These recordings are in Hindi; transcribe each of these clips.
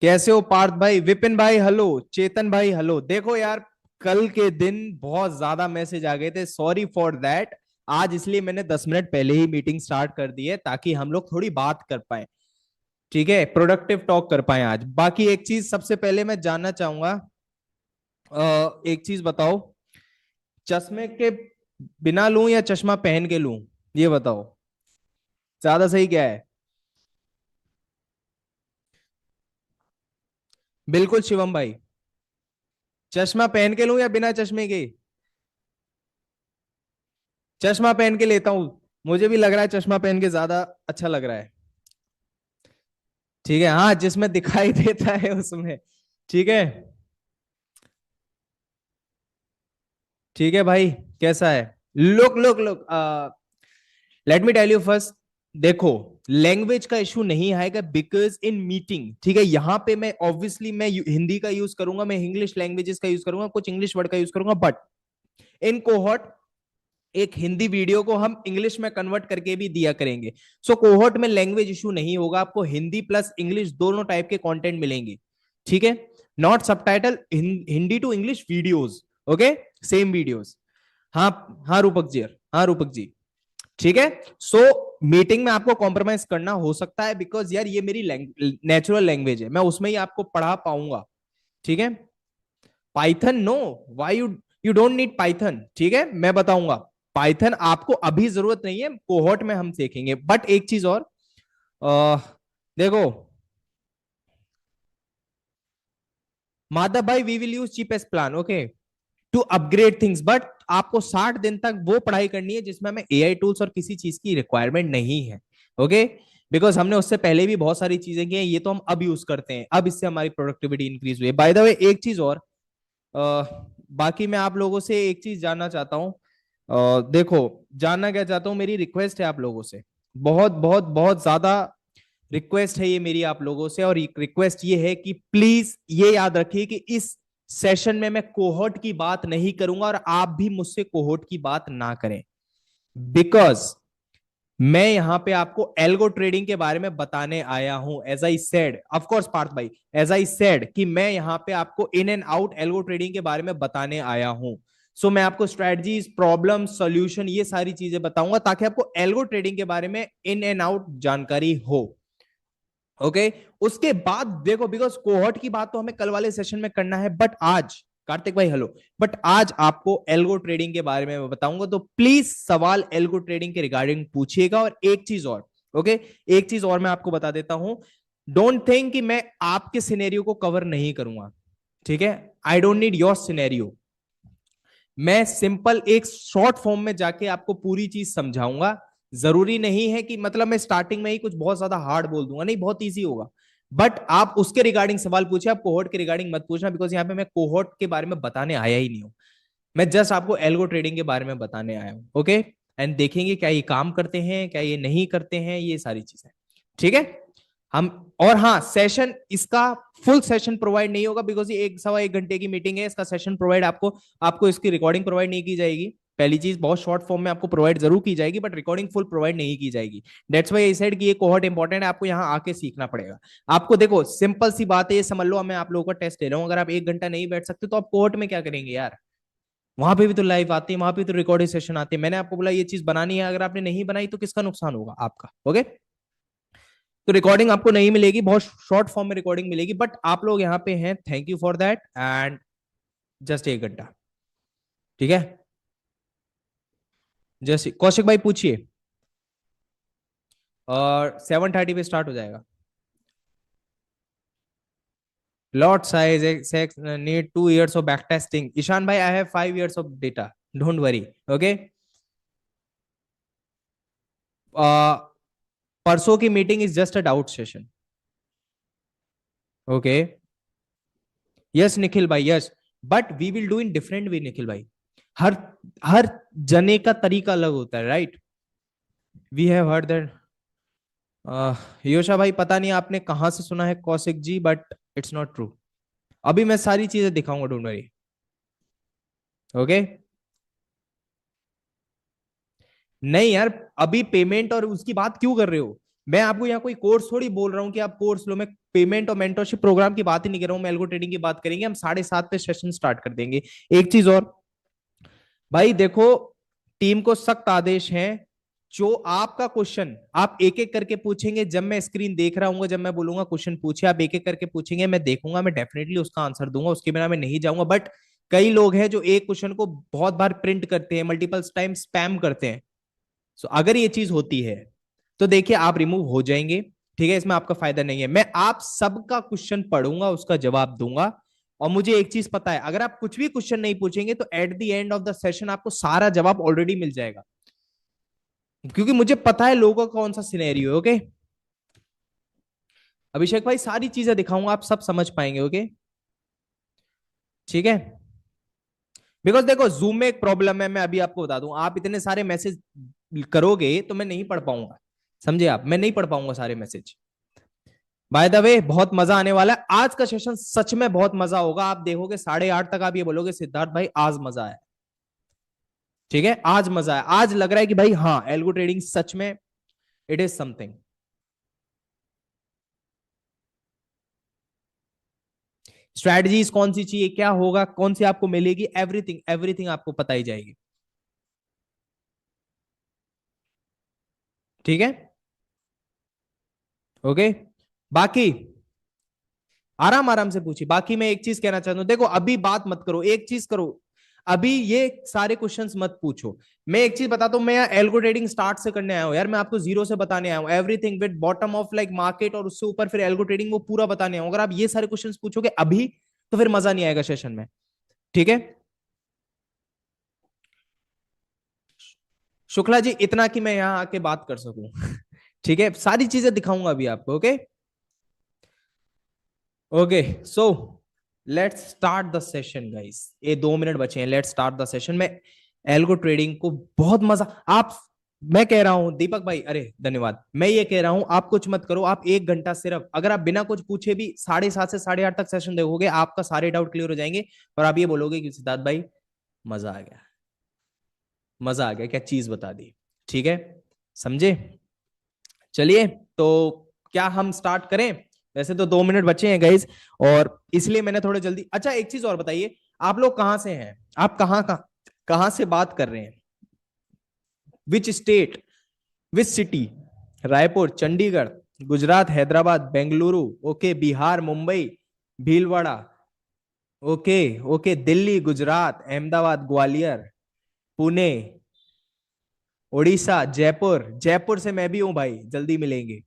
कैसे हो पार्थ भाई, विपिन भाई हेलो, चेतन भाई हेलो। देखो यार, कल के दिन बहुत ज्यादा मैसेज आ गए थे, सॉरी फॉर दैट। आज इसलिए मैंने 10 मिनट पहले ही मीटिंग स्टार्ट कर दी है ताकि हम लोग थोड़ी बात कर पाए। ठीक है, प्रोडक्टिव टॉक कर पाए आज। बाकी एक चीज सबसे पहले मैं जानना चाहूंगा, एक चीज बताओ, चश्मे के बिना लूं या चश्मा पहन के लूं, ये बताओ ज्यादा सही क्या है। बिल्कुल शिवम भाई, चश्मा पहन के लूं या बिना चश्मे के। चश्मा पहन के लेता हूं, मुझे भी लग रहा है चश्मा पहन के ज्यादा अच्छा लग रहा है। ठीक है, हाँ जिसमें दिखाई देता है उसमें। ठीक है। ठीक है भाई, कैसा है। Look look look, let me tell you first. देखो, लैंग्वेज का इशू नहीं आएगा बिकॉज इन मीटिंग, ठीक है, यहां पे मैं ऑब्वियसली मैं हिंदी का यूज करूंगा, मैं इंग्लिश लैंग्वेजेस का यूज करूंगा, कुछ इंग्लिश वर्ड का यूज करूंगा, बट इन कोहॉर्ट एक हिंदी वीडियो को हम इंग्लिश में कन्वर्ट करके भी दिया करेंगे। सो कोहोर्ट में लैंग्वेज इशू नहीं होगा, आपको हिंदी प्लस इंग्लिश दोनों टाइप के कंटेंट मिलेंगे। ठीक है, not subtitle, Hindi to English videos. Okay, same videos. हाँ हाँ रूपक जी, हाँ रूपक जी। ठीक है। सो मीटिंग में आपको कॉम्प्रोमाइज करना हो सकता है बिकॉज यार ये मेरी नेचुरल लैंग्वेज है, मैं उसमें ही आपको पढ़ा पाऊंगा। ठीक है। Python no, why you, you don't need Python. ठीक है, मैं बताऊंगा। पाइथन आपको अभी जरूरत नहीं है, कोहोर्ट में हम सीखेंगे। बट एक चीज और, आ, देखो माधव भाई, we will use cheapest plan, okay, to upgrade things, but आपको 60 दिन तक वो पढ़ाई करनी है जिसमें हमें एआई टूल्स और किसी चीज की रिक्वायरमेंट नहीं है। ओके, बिकॉज हमने उससे पहले भी बहुत सारी चीजें की हैं, ये तो हम अब यूज करते हैं, अब इससे हमारी प्रोडक्टिविटी इंक्रीज हुई है। बाय द वे एक चीज और, बाकी मैं आप लोगों से एक चीज जानना चाहता हूँ। देखो, जानना क्या चाहता हूँ, मेरी रिक्वेस्ट है आप लोगों से, बहुत बहुत बहुत ज्यादा रिक्वेस्ट है ये मेरी आप लोगों से, और रिक्वेस्ट ये है कि प्लीज ये याद रखिए कि इस सेशन में मैं कोहोर्ट की बात नहीं करूंगा और आप भी मुझसे कोहोर्ट की बात ना करें। बिकॉज मैं यहां पे आपको एल्गो ट्रेडिंग के बारे में बताने आया हूं, as I said, of course Parth भाई, एज आई सेड कि मैं यहां पे आपको in and out algo trading के बारे में बताने आया हूं। सो मैं आपको स्ट्रेटजीज, प्रॉब्लम, सॉल्यूशन, ये सारी चीजें बताऊंगा ताकि आपको एल्गो ट्रेडिंग के बारे में इन एंड आउट जानकारी हो। ओके, उसके बाद देखो, बिकॉज कोहॉर्ट की बात तो हमें कल वाले सेशन में करना है, बट आज कार्तिक भाई हेलो, बट आज आपको एल्गो ट्रेडिंग के बारे में मैं बताऊंगा, तो प्लीज सवाल एल्गो ट्रेडिंग के रिगार्डिंग पूछिएगा। और एक चीज और, ओके, एक चीज और मैं आपको बता देता हूं, डोंट थिंक कि मैं आपके सिनेरियो को कवर नहीं करूंगा। ठीक है, I don't need your scenario. मैं सिंपल एक शॉर्ट फॉर्म में जाके आपको पूरी चीज समझाऊंगा। जरूरी नहीं है कि मतलब मैं स्टार्टिंग में ही कुछ बहुत ज्यादा हार्ड बोल दूंगा, नहीं, बहुत इजी होगा। बट आप उसके रिगार्डिंग सवाल पूछिए, आप कोहोर्ट के रिगार्डिंग मत पूछना, बिकॉज यहाँ पे मैं कोहोर्ट के बारे में बताने आया ही नहीं हूँ। मैं जस्ट आपको एल्गो ट्रेडिंग के बारे में बताने आया हूँ। ओके, एंड देखेंगे क्या ये काम करते हैं, क्या ये नहीं करते हैं, ये सारी चीजें। ठीक है। हम, और हाँ, सेशन इसका फुल सेशन प्रोवाइड नहीं होगा बिकॉज ये 1 सवा 1 घंटे की मीटिंग है, इसका सेशन प्रोवाइड आपको, आपको इसकी रिकॉर्डिंग प्रोवाइड नहीं की जाएगी। पहली चीज, बहुत शॉर्ट फॉर्म में आपको प्रोवाइड जरूर की जाएगी, बट रिकॉर्डिंग फुल प्रोवाइड नहीं की जाएगी। दैट्स व्हाई आई सेड कि ये कोहॉर्ट इंपॉर्टेंट है, आपको यहाँ आके सीखना पड़ेगा। आपको देखो, सिंपल सी बात है, ये समझ लो, मैं आप लोगों का टेस्ट ले रहा हूँ, अगर आप 1 घंटा नहीं बैठ सकते तो आप कोहॉर्ट में क्या करेंगे यार। वहां पे भी तो लाइव आते हैं, वहां पे तो रिकॉर्डिंग सेशन आते हैं, मैंने आपको बोला ये चीज बनानी है, अगर आपने नहीं बनाई तो किसका नुकसान होगा, आपका। ओके, तो रिकॉर्डिंग आपको नहीं मिलेगी, बहुत शॉर्ट फॉर्म में रिकॉर्डिंग मिलेगी, बट आप लोग यहाँ पे हैं, thank you for that, and just 1 घंटा। ठीक है, जस्ट कौशिक भाई पूछिए। और 7:30 पे स्टार्ट हो जाएगा। Lot size sex need 2 years of back testing, Ishaan भाई I have 5 years of data, don't worry. Okay, परसों की meeting is just a doubt session. Okay, yes Nikhil भाई, yes, but we will do in different way Nikhil भाई। हर हर जने का तरीका अलग होता है, right. We have heard that. Yosha भाई, पता नहीं आपने कहां से सुना है कौशिक जी, बट इट्स नॉट ट्रू। अभी मैं सारी चीजें दिखाऊंगा, डोंट वरी। ओके, नहीं यार, अभी पेमेंट और उसकी बात क्यों कर रहे हो। मैं आपको यहाँ कोई कोर्स थोड़ी बोल रहा हूँ कि आप कोर्स लो, मैं पेमेंट और मेंटरशिप प्रोग्राम की बात ही नहीं कर रहा हूँ, मैं एल्गो ट्रेडिंग की बात करेंगे हम, 7:30 पे सेशन स्टार्ट कर देंगे। एक चीज और भाई देखो, टीम को सख्त आदेश है, जो आपका क्वेश्चन आप एक एक करके पूछेंगे, जब मैं स्क्रीन देख रहा हूँ, जब मैं बोलूंगा क्वेश्चन पूछे, आप एक एक करके पूछेंगे, मैं देखूंगा, मैं डेफिनेटली उसका आंसर दूंगा, उसके बिना मैं नहीं जाऊंगा। बट कई लोग हैं जो एक क्वेश्चन को बहुत बार प्रिंट करते हैं, मल्टीपल टाइम स्पैम करते हैं। सो अगर ये चीज होती है तो देखिए आप रिमूव हो जाएंगे, ठीक है, इसमें आपका फायदा नहीं है। मैं आप सबका क्वेश्चन पढ़ूंगा, उसका जवाब दूंगा। और मुझे एक चीज पता है, अगर आप कुछ भी क्वेश्चन नहीं पूछेंगे तो at the end of the session आपको सारा जवाब ऑलरेडी मिल जाएगा, क्योंकि मुझे पता है लोगों का कौन सा सिनेरियो है। ओके अभिषेक भाई, सारी चीजें दिखाऊंगा, आप सब समझ पाएंगे। ओके ठीक है, बिकॉज देखो जूम में एक प्रॉब्लम है, मैं अभी आपको बता दूं, आप इतने सारे मैसेज करोगे तो मैं नहीं पढ़ पाऊंगा, समझे आप, मैं नहीं पढ़ पाऊंगा सारे मैसेज। बाय द वे बहुत मजा आने वाला है आज का सेशन, सच में बहुत मजा होगा, आप देखोगे 8:30 तक आप ये बोलोगे सिद्धार्थ भाई आज मजा आया। ठीक है, आज मजा आया, आज लग रहा है कि भाई हाँ एल्गो ट्रेडिंग सच में इट इज समथिंग। स्ट्रैटेजीज कौन सी चाहिए, क्या होगा, कौन सी आपको मिलेगी, एवरीथिंग एवरीथिंग आपको पता ही जाएगी। ठीक है ओके, बाकी आराम आराम से पूछिए। बाकी मैं एक चीज कहना चाहता हूं, देखो अभी बात मत करो, एक चीज करो, अभी ये सारे क्वेश्चंस मत पूछो। मैं एक चीज बताता हूं, मैं यहाँ एल्गो ट्रेडिंग स्टार्ट से करने आया हूं यार, मैं आपको जीरो से बताने आया हूं, everything with bottom of like market, और उससे ऊपर फिर एल्गो ट्रेडिंग, वो पूरा बताने आया हूं। अगर आप ये सारे क्वेश्चंस पूछोगे अभी तो फिर मजा नहीं आएगा सेशन में। ठीक है शुक्ला जी, इतना कि मैं यहाँ आके बात कर सकूं ठीक है, सारी चीजें दिखाऊंगा अभी आपको। Okay okay so let's start the session guys, ये 2 मिनट बचे हैं, लेट्स स्टार्ट द सेशन में। एल्गो ट्रेडिंग को बहुत मजा आप, मैं कह रहा हूं दीपक भाई, अरे धन्यवाद, मैं ये कह रहा हूं आप कुछ मत करो, आप 1 घंटा सिर्फ, अगर आप बिना कुछ पूछे भी 7:30 से 8:30 तक सेशन देखोगे, आपका सारे डाउट क्लियर हो जाएंगे, और आप ये बोलोगे कि सिद्धार्थ भाई मजा आ गया, मजा आ गया, क्या चीज बता दी। ठीक है समझे, चलिए तो क्या हम स्टार्ट करें? वैसे तो 2 मिनट बचे हैं गाइज, और इसलिए मैंने थोड़े जल्दी, अच्छा एक चीज और बताइए, आप लोग कहाँ से हैं, आप कहाँ से बात कर रहे हैं, which state, which city, Raipur, Chandigarh, Gujarat, Hyderabad, Bengaluru, okay, Bihar, Mumbai, Bhilwara, okay okay, Delhi, Gujarat, Ahmedabad, Gwalior, Pune, Orissa, Jaipur, Jaipur से मैं भी हूं भाई, जल्दी मिलेंगे,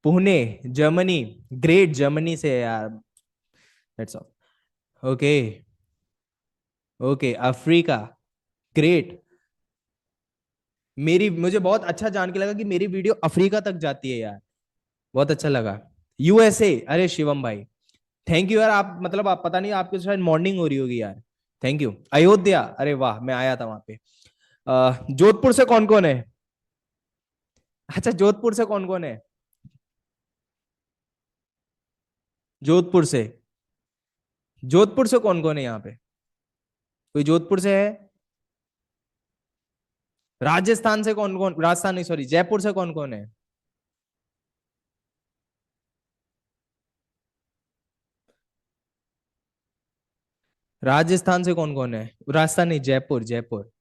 पुणे, जर्मनी, ग्रेट जर्मनी से है यार, that's all, okay okay, Africa, great, मेरी मुझे बहुत अच्छा जान के लगा कि मेरी वीडियो अफ्रीका तक जाती है यार, बहुत अच्छा लगा। यूएसए, अरे शिवम भाई थैंक यू यार, आप मतलब आप पता नहीं आपके शायद मॉर्निंग हो रही होगी यार, थैंक यू। अयोध्या, अरे वाह मैं आया था वहां पे। जोधपुर से कौन कौन है, अच्छा जोधपुर से कौन कौन है, जोधपुर से, जोधपुर से कौन कौन है यहाँ पे, कोई जोधपुर से है, राजस्थान से कौन कौन, राजस्थान नहीं सॉरी, जयपुर से कौन कौन है, राजस्थान से कौन कौन है, राजस्थान नहीं, जयपुर जयपुर,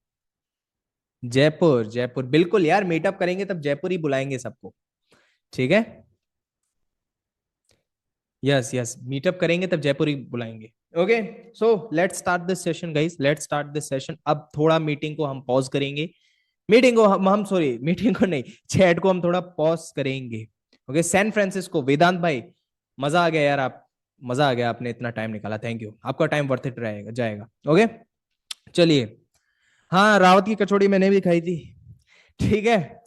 जयपुर जयपुर बिल्कुल यार, मीटअप करेंगे तब जयपुर ही बुलाएंगे सबको। ठीक है यस यस, मीटअप करेंगे तब जयपुर ही बुलाएंगे। Okay so let's start this session guys, let's start this session. अब थोड़ा मीटिंग को हम पॉज करेंगे, मीटिंग को हम सॉरी मीटिंग को नहीं, चैट को हम थोड़ा पॉज करेंगे। ओके सैन फ्रांसिस्को, वेदांत भाई मजा आ गया यार, आप मजा आ गया, आपने इतना टाइम निकाला, थैंक यू, आपका टाइम वर्थ इट रहेगा जाएगा। ओके चलिए, हाँ रावत की कचौड़ी मैंने भी खाई थी, ठीक है,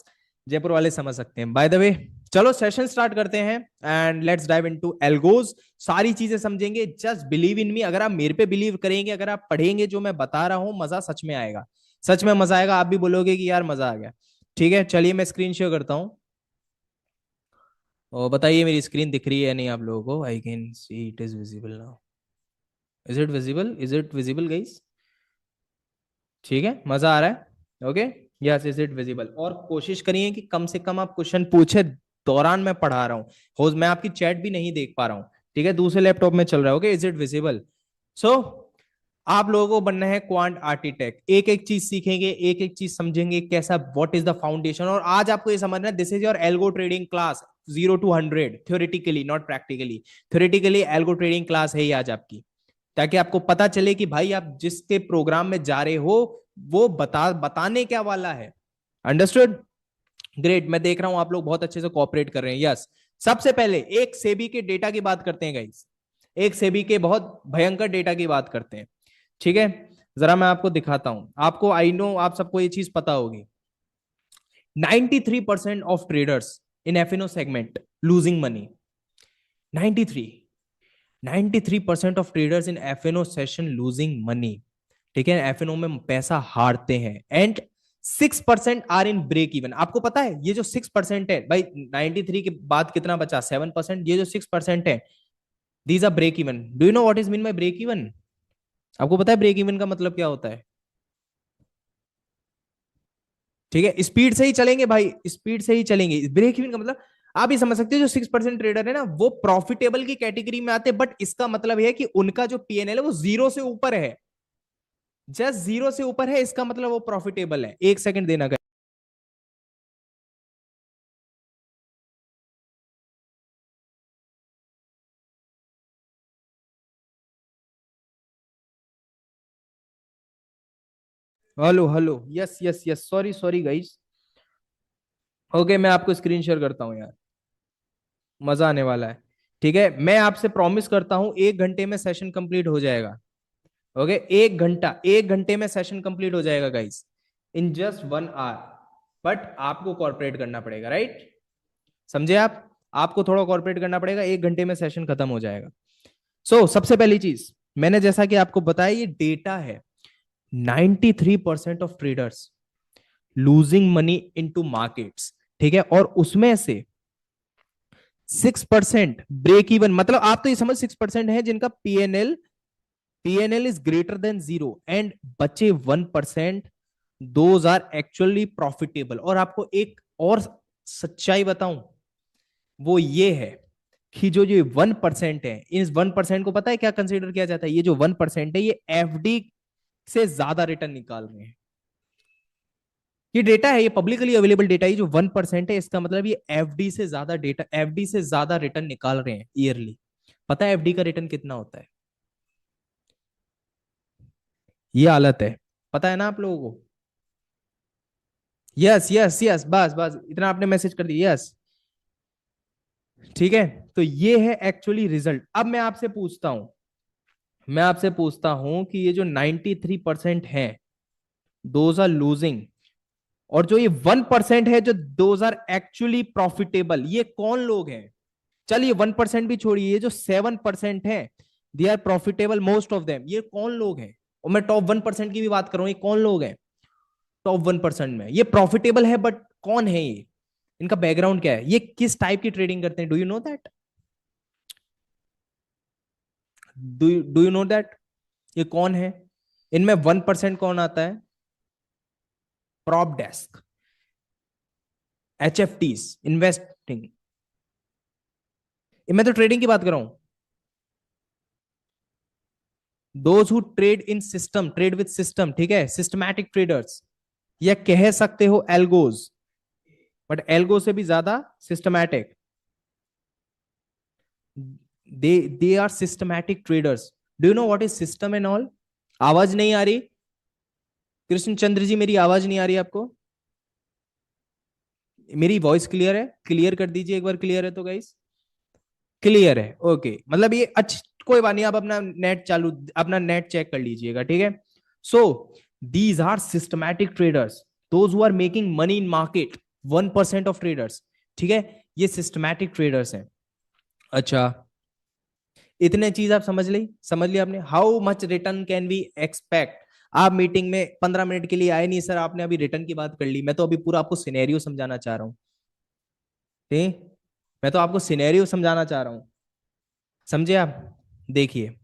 जयपुर वाले समझ सकते हैं। बाय द वे चलो सेशन स्टार्ट करते हैं, and let's dive into algos, सारी चीजें समझेंगे, जस्ट बिलीव इन मी, अगर आप मेरे पे बिलीव करेंगे, अगर आप पढ़ेंगे जो मैं बता रहा हूं, मजा सच में आएगा, सच में मजा आएगा, आप भी बोलोगे कि यार मजा आ गया। ठीक है चलिए मैं स्क्रीन शेयर करता हूँ, और बताइए मेरी स्क्रीन दिख रही है नहीं आप लोगों को, I can see it is visible now, is it visible, is it visible guys, ठीक है मजा आ रहा है, okay, yes is it visible, और कोशिश करिए कि कम से कम आप क्वेश्चन पूछे दौरान मैं पढ़ा रहा हूँ, मैं आपकी चैट भी नहीं देख पा रहा हूँ, ठीक है, दूसरे लैपटॉप में चल रहा है। Okay, is it visible? So आप लोगों को बनना है क्वांट आर्किटेक्ट, एक एक चीज सीखेंगे, एक एक चीज समझेंगे कैसा, व्हाट इज द फाउंडेशन। और आज आपको ये समझना है, this is your algo trading class 0 to 100, theoretically not practically. Theoretically algo trading class है ये आज आपकी, ताकि आपको पता चले कि भाई आप जिसके प्रोग्राम में जा रहे हो वो बताने क्या वाला है। अंडरस्टूड? ग्रेट, मैं देख रहा हूं आप लोग बहुत अच्छे से कोऑपरेट कर रहे हैं। यस, सबसे पहले एक सेबी के डेटा की बात करते हैं गाइस, एक सेबी के बहुत भयंकर डेटा की बात करते हैं, ठीक है। जरा मैं आपको दिखाता हूं, आपको आई नो आप सबको ये चीज पता होगी, 93% of traders in FNO segment losing money. 93, 93% of traders in FNO session losing money, ठीक है, एफएनओ में पैसा हारते हैं। And 6% are in break even. आपको पता है ये जो 6% है भाई, 93 के बाद कितना बचा? 7%। ये जो 6% है, these are break even. Do you know what is mean by break even? आपको पता है ब्रेक इवन का मतलब क्या होता है? ठीक है, स्पीड से ही चलेंगे भाई, स्पीड से ही चलेंगे। ब्रेक इवन का मतलब आप ही समझ सकते हो, जो 6% ट्रेडर है ना वो प्रॉफिटेबल की कैटेगरी में आते हैं, बट इसका मतलब है कि उनका जो पीएनएल है वो जीरो से ऊपर है, जस्ट जीरो से ऊपर है, इसका मतलब वो प्रॉफिटेबल है। एक सेकंड देना। Hello hello, yes yes yes, sorry sorry guys. Okay, मैं आपको स्क्रीन शेयर करता हूँ यार, मजा आने वाला है। ठीक है, मैं आपसे प्रॉमिस करता हूँ 1 घंटे में सेशन कंप्लीट हो जाएगा। ओके, 1 घंटा, 1 घंटे में सेशन कंप्लीट हो जाएगा guys, in just 1 hour. But आपको कॉर्पोरेट करना पड़ेगा, राइट? समझे आप? आपको थोड़ा कॉर्पोरेट करना पड़ेगा, 1 घंटे में सेशन खत्म हो जाएगा। सबसे पहली चीज, मैंने जैसा कि आपको बताया, ये डेटा है, 93% of traders losing money into markets, ठीक है, और उसमें से 6% ब्रेक इवन। मतलब आप तो ये समझ 6% है जिनका PNL is greater than zero, and बचे 1%, दोज आर एक्चुअली प्रॉफिटेबल। और आपको एक और सच्चाई बताऊं, वो ये है कि जो ये 1% है, इस 1% को पता है क्या कंसिडर किया जाता है? ये जो 1% है, ये एफडी से ज्यादा रिटर्न निकाल रहे हैं। ये डेटा है, ये पब्लिकली अवेलेबल डेटा है, जो 1% है, इसका मतलब ये एफडी से ज्यादा डेटा, एफडी से ज्यादा रिटर्न निकाल रहे हैं ईयरली। पता है एफडी का रिटर्न कितना होता है? ये हालत है, पता है ना आप लोगों को? यस यस यस, बस बस इतना आपने मैसेज कर दिया, यस। ठीक है, तो ये है एक्चुअली रिजल्ट। अब मैं आपसे पूछता हूं कि ये जो 93% है, दोज आर लूजिंग, और जो ये 1% है, जो दोज आर एक्चुअली प्रॉफिटेबल, ये कौन लोग हैं? चलिए 1% भी छोड़िए, ये जो 7% है, they are profitable most of them, ये कौन लोग हैं? और मैं टॉप 1% की भी बात कर रहा हूं, ये कौन लोग हैं टॉप 1% में? ये प्रॉफिटेबल है, बट कौन है ये? इनका बैकग्राउंड क्या है? ये किस टाइप की ट्रेडिंग करते हैं? Do you know that? Do you know that? ये कौन है? इनमें 1% कौन आता है? Prop desk, HFTs, investing. मैं तो ट्रेडिंग की बात कर रहा हूं। Those who trade in system, trade with system, ठीक है, सिस्टमैटिक ट्रेडर्स, या कह सकते हो एल्गोज, बट एल्गो से भी ज्यादा systematic. They are systematic traders. Do you know what is system and all? आवाज नहीं आ रही? कृष्ण चंद्र जी, मेरी आवाज नहीं आ रही आपको? मेरी वॉइस क्लियर है? क्लियर कर दीजिए एक बार, क्लियर है तो गाइस? क्लियर है, ओके। मतलब ये अच्छा, कोई बात नहीं, आप अपना नेट चालू, अपना नेट चेक कर लीजिएगा, ठीक है। So these are systematic traders, those who are making money in market, 1% of traders, ठीक है, ये सिस्टमैटिक ट्रेडर्स हैं। अच्छा, इतने चीज आप समझ ली आपने? How much return can we expect? आप मीटिंग में 15 मिनट के लिए आए नहीं सर, आपने अभी रिटर्न की बात कर ली। मैं तो अभी पूरा आपको सिनेरियो समझाना चाह रहा हूँ, ठीक? मैं तो आपको सिनेरियो समझाना चाह रहा हूँ, समझे आप? देखिए,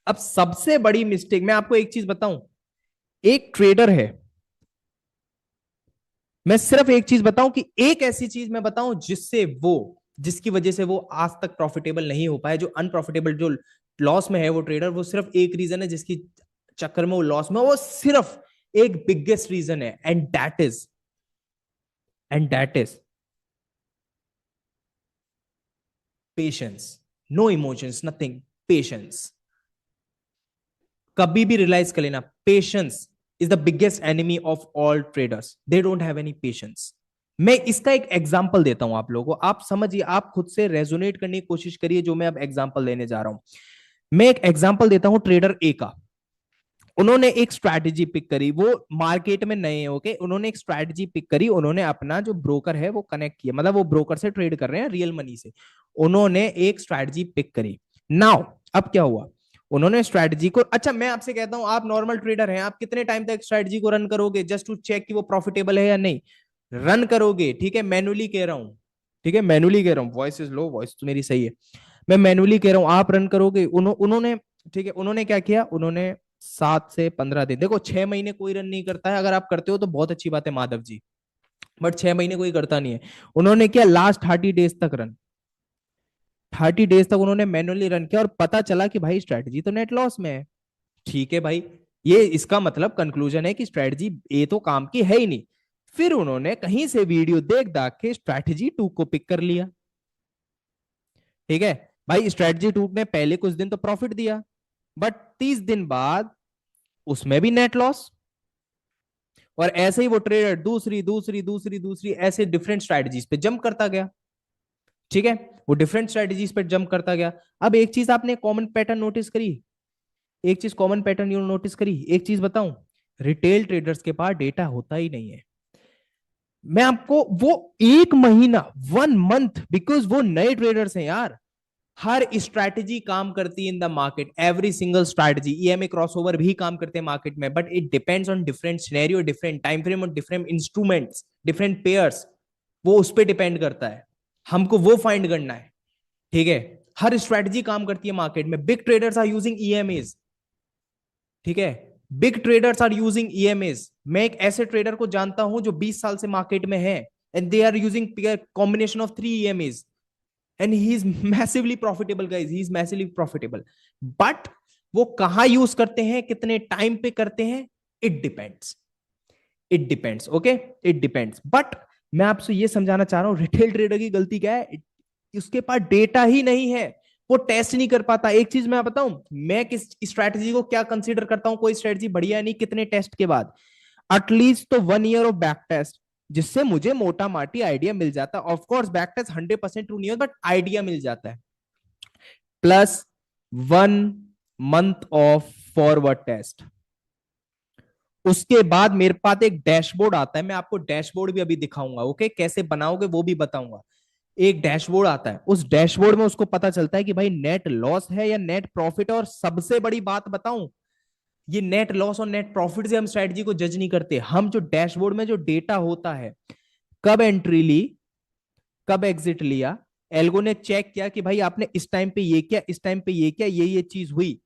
अब सबसे बड़ी मिस्टेक मैं आपको एक चीज बताऊं, एक ट्रेडर है, मैं सिर्फ एक चीज बताऊं कि एक ऐसी चीज मैं बताऊं जिससे वो, जिसकी वजह से वो आज तक प्रॉफिटेबल नहीं हो पाए, जो अनप्रॉफिटेबल, जो लॉस में है वो ट्रेडर, वो सिर्फ एक रीजन है जिसकी चक्कर में वो लॉस में, वो सिर्फ एक बिगेस्ट रीजन है, and that is patience. No emotions, nothing, patience. कभी भी रियलाइज कर लेना, patience is the biggest enemy of all traders. They don't have any patience. मैं इसका एक एग्जांपल देता हूं आप लोगों को, आप समझिए, आप खुद से रेजोनेट करने की कोशिश करिए जो मैं अब एग्जांपल देने जा रहा हूं। मैं एक एग्जांपल देता हूं ट्रेडर ए का। उन्होंने एक स्ट्रैटेजी पिक करी, वो मार्केट में नए हैं, ओके, उन्होंने एक स्ट्रैटेजी पिक करी, उन्होंने अपना जो ब्रोकर है वो कनेक्ट किया, मतलब वो ब्रोकर से ट्रेड कर रहे हैं रियल मनी से, उन्होंने एक स्ट्रैटेजी पिक करी। नाउ अब क्या हुआ, उन्होंने स्ट्रैटेजी को, अच्छा मैं आपसे कहता हूं, आप नॉर्मल ट्रेडर हैं, आप कितने टाइम तक स्ट्रैटेजी को रन करोगे जस्ट टू चेक कि वो प्रॉफिटेबल है या नहीं? रन करोगे, ठीक है, मैनुअली कह रहा हूं, ठीक है, मैनुअली कह रहा हूं, वॉइस इज लो, वॉइस तो मेरी सही है, मैं मैनुअली कह रहा हूं, आप रन करोगे। उन्होंने, ठीक है, उन्होंने क्या किया, उन्होंने 7 से 15 दिन, देखो 6 महीने कोई रन नहीं करता है, अगर आप करते हो तो बहुत अच्छी बात है माधव जी, बट 6 महीने कोई करता नहीं है। उन्होंने किया लास्ट 30 डेज तक रन, 30 डेज तक उन्होंने मैनुअली रन किया, और पता चला कि भाई स्ट्रेटजी तो नेट लॉस में है। ठीक है भाई, ये इसका मतलब कंक्लूजन है कि स्ट्रेटजी ए तो काम की है ही नहीं। फिर उन्होंने कहीं से वीडियो देख दाख के स्ट्रेटजी 2 को पिक कर लिया। ठीक है भाई, स्ट्रेटजी 2 ने पहले कुछ दिन तो प्रॉफिट दिया, बट 30 दिन बाद उसमें भी नेट लॉस। और ऐसे ही वो ट्रेडर दूसरी दूसरी दूसरी दूसरी ऐसे डिफरेंट स्ट्रेटजीज पे जंप करता गया। ठीक है, वो डिफरेंट स्ट्रेटजीज पे जंप करता गया। अब एक चीज आपने कॉमन पैटर्न नोटिस करी, एक चीज कॉमन पैटर्न यू नोटिस करी, एक चीज बताऊं, रिटेल ट्रेडर्स के पास डेटा होता ही नहीं है। मैं आपको वो एक महीना, 1 मंथ, बिकॉज वो नए ट्रेडर्स हैं यार, हर स्ट्रैटेजी काम करती है in the market, every single strategy, EMA crossover भी काम करते हैं मार्केट में, but it depends on different scenario, different time frame और डिफरेंट इंस्ट्रूमेंट्स, डिफरेंट पेयर्स, वो उस पर डिपेंड करता है, हमको वो फाइंड करना है। ठीक है, हर स्ट्रैटेजी काम करती है मार्केट में, big traders are using EMAs. ठीक है, big traders are using EMAs. मैं एक ऐसे ट्रेडर को जानता हूं जो 20 साल से मार्केट में है, and they are using combination of 3 EMAs, and he is massively profitable guys, he is massively profitable, but वो कहां यूज करते हैं, कितने टाइम पे करते हैं, it depends, it depends, okay, it depends. But मैं आपसे ये समझाना चाह रहा हूं, रिटेल ट्रेडर की गलती क्या है, उसके पास डेटा ही नहीं है, वो टेस्ट नहीं कर पाता। एक चीज मैं बताऊं, मैं किस स्ट्रैटेजी को क्या कंसीडर करता हूं, कोई स्ट्रैटेजी बढ़िया नहीं, कितने टेस्ट के बाद, एटलीस्ट तो 1 ईयर ऑफ बैक टेस्ट, जिससे मुझे मोटा माटी आइडिया मिल जाता है। ऑफकोर्स बैक टेस्ट 100% ट्रू नहीं होता, बट आइडिया मिल जाता है, plus 1 month of forward test. उसके बाद मेरे पास एक डैशबोर्ड आता है, मैं आपको डैशबोर्ड भी अभी दिखाऊंगा, ओके, कैसे बनाओगे वो भी बताऊंगा। एक डैशबोर्ड आता है, उस डैशबोर्ड में उसको पता चलता है कि भाई नेट लॉस है या नेट प्रॉफिट है। और सबसे बड़ी बात बताऊं, ये नेट लॉस और नेट प्रॉफिट से हम स्ट्रेटजी को जज नहीं करते, हम जो डैशबोर्ड में जो डेटा होता है, कब एंट्री ली, कब एग्जिट लिया, एल्गो ने चेक किया कि भाई आपने इस टाइम पे ये किया, इस टाइम पे ये किया, ये चीज हुई,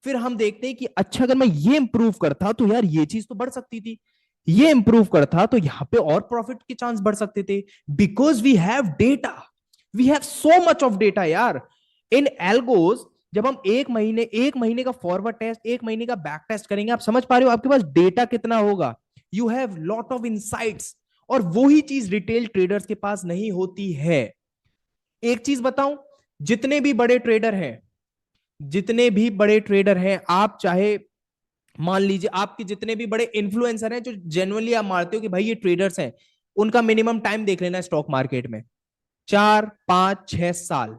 फिर हम देखते हैं कि अच्छा अगर मैं ये इंप्रूव करता तो यार ये चीज तो बढ़ सकती थी, ये इंप्रूव करता तो यहाँ पे और प्रॉफिट के चांस बढ़ सकते थे, because we have data, we have so much of data यार इन एल्गोज। जब हम एक महीने का फॉरवर्ड टेस्ट, एक महीने का बैक टेस्ट करेंगे, आप समझ पा रहे हो आपके पास डेटा कितना होगा, you have lot of insights, और वही चीज रिटेल ट्रेडर्स के पास नहीं होती है। एक चीज बताऊं, जितने भी बड़े ट्रेडर हैं, जितने भी बड़े ट्रेडर हैं, आप चाहे मान लीजिए आपके जितने भी बड़े इन्फ्लुएंसर हैं जो जेन्युइनली आप मानते हो कि भाई ये ट्रेडर्स हैं, उनका मिनिमम टाइम देख लेना स्टॉक मार्केट में, 4 5 6 साल,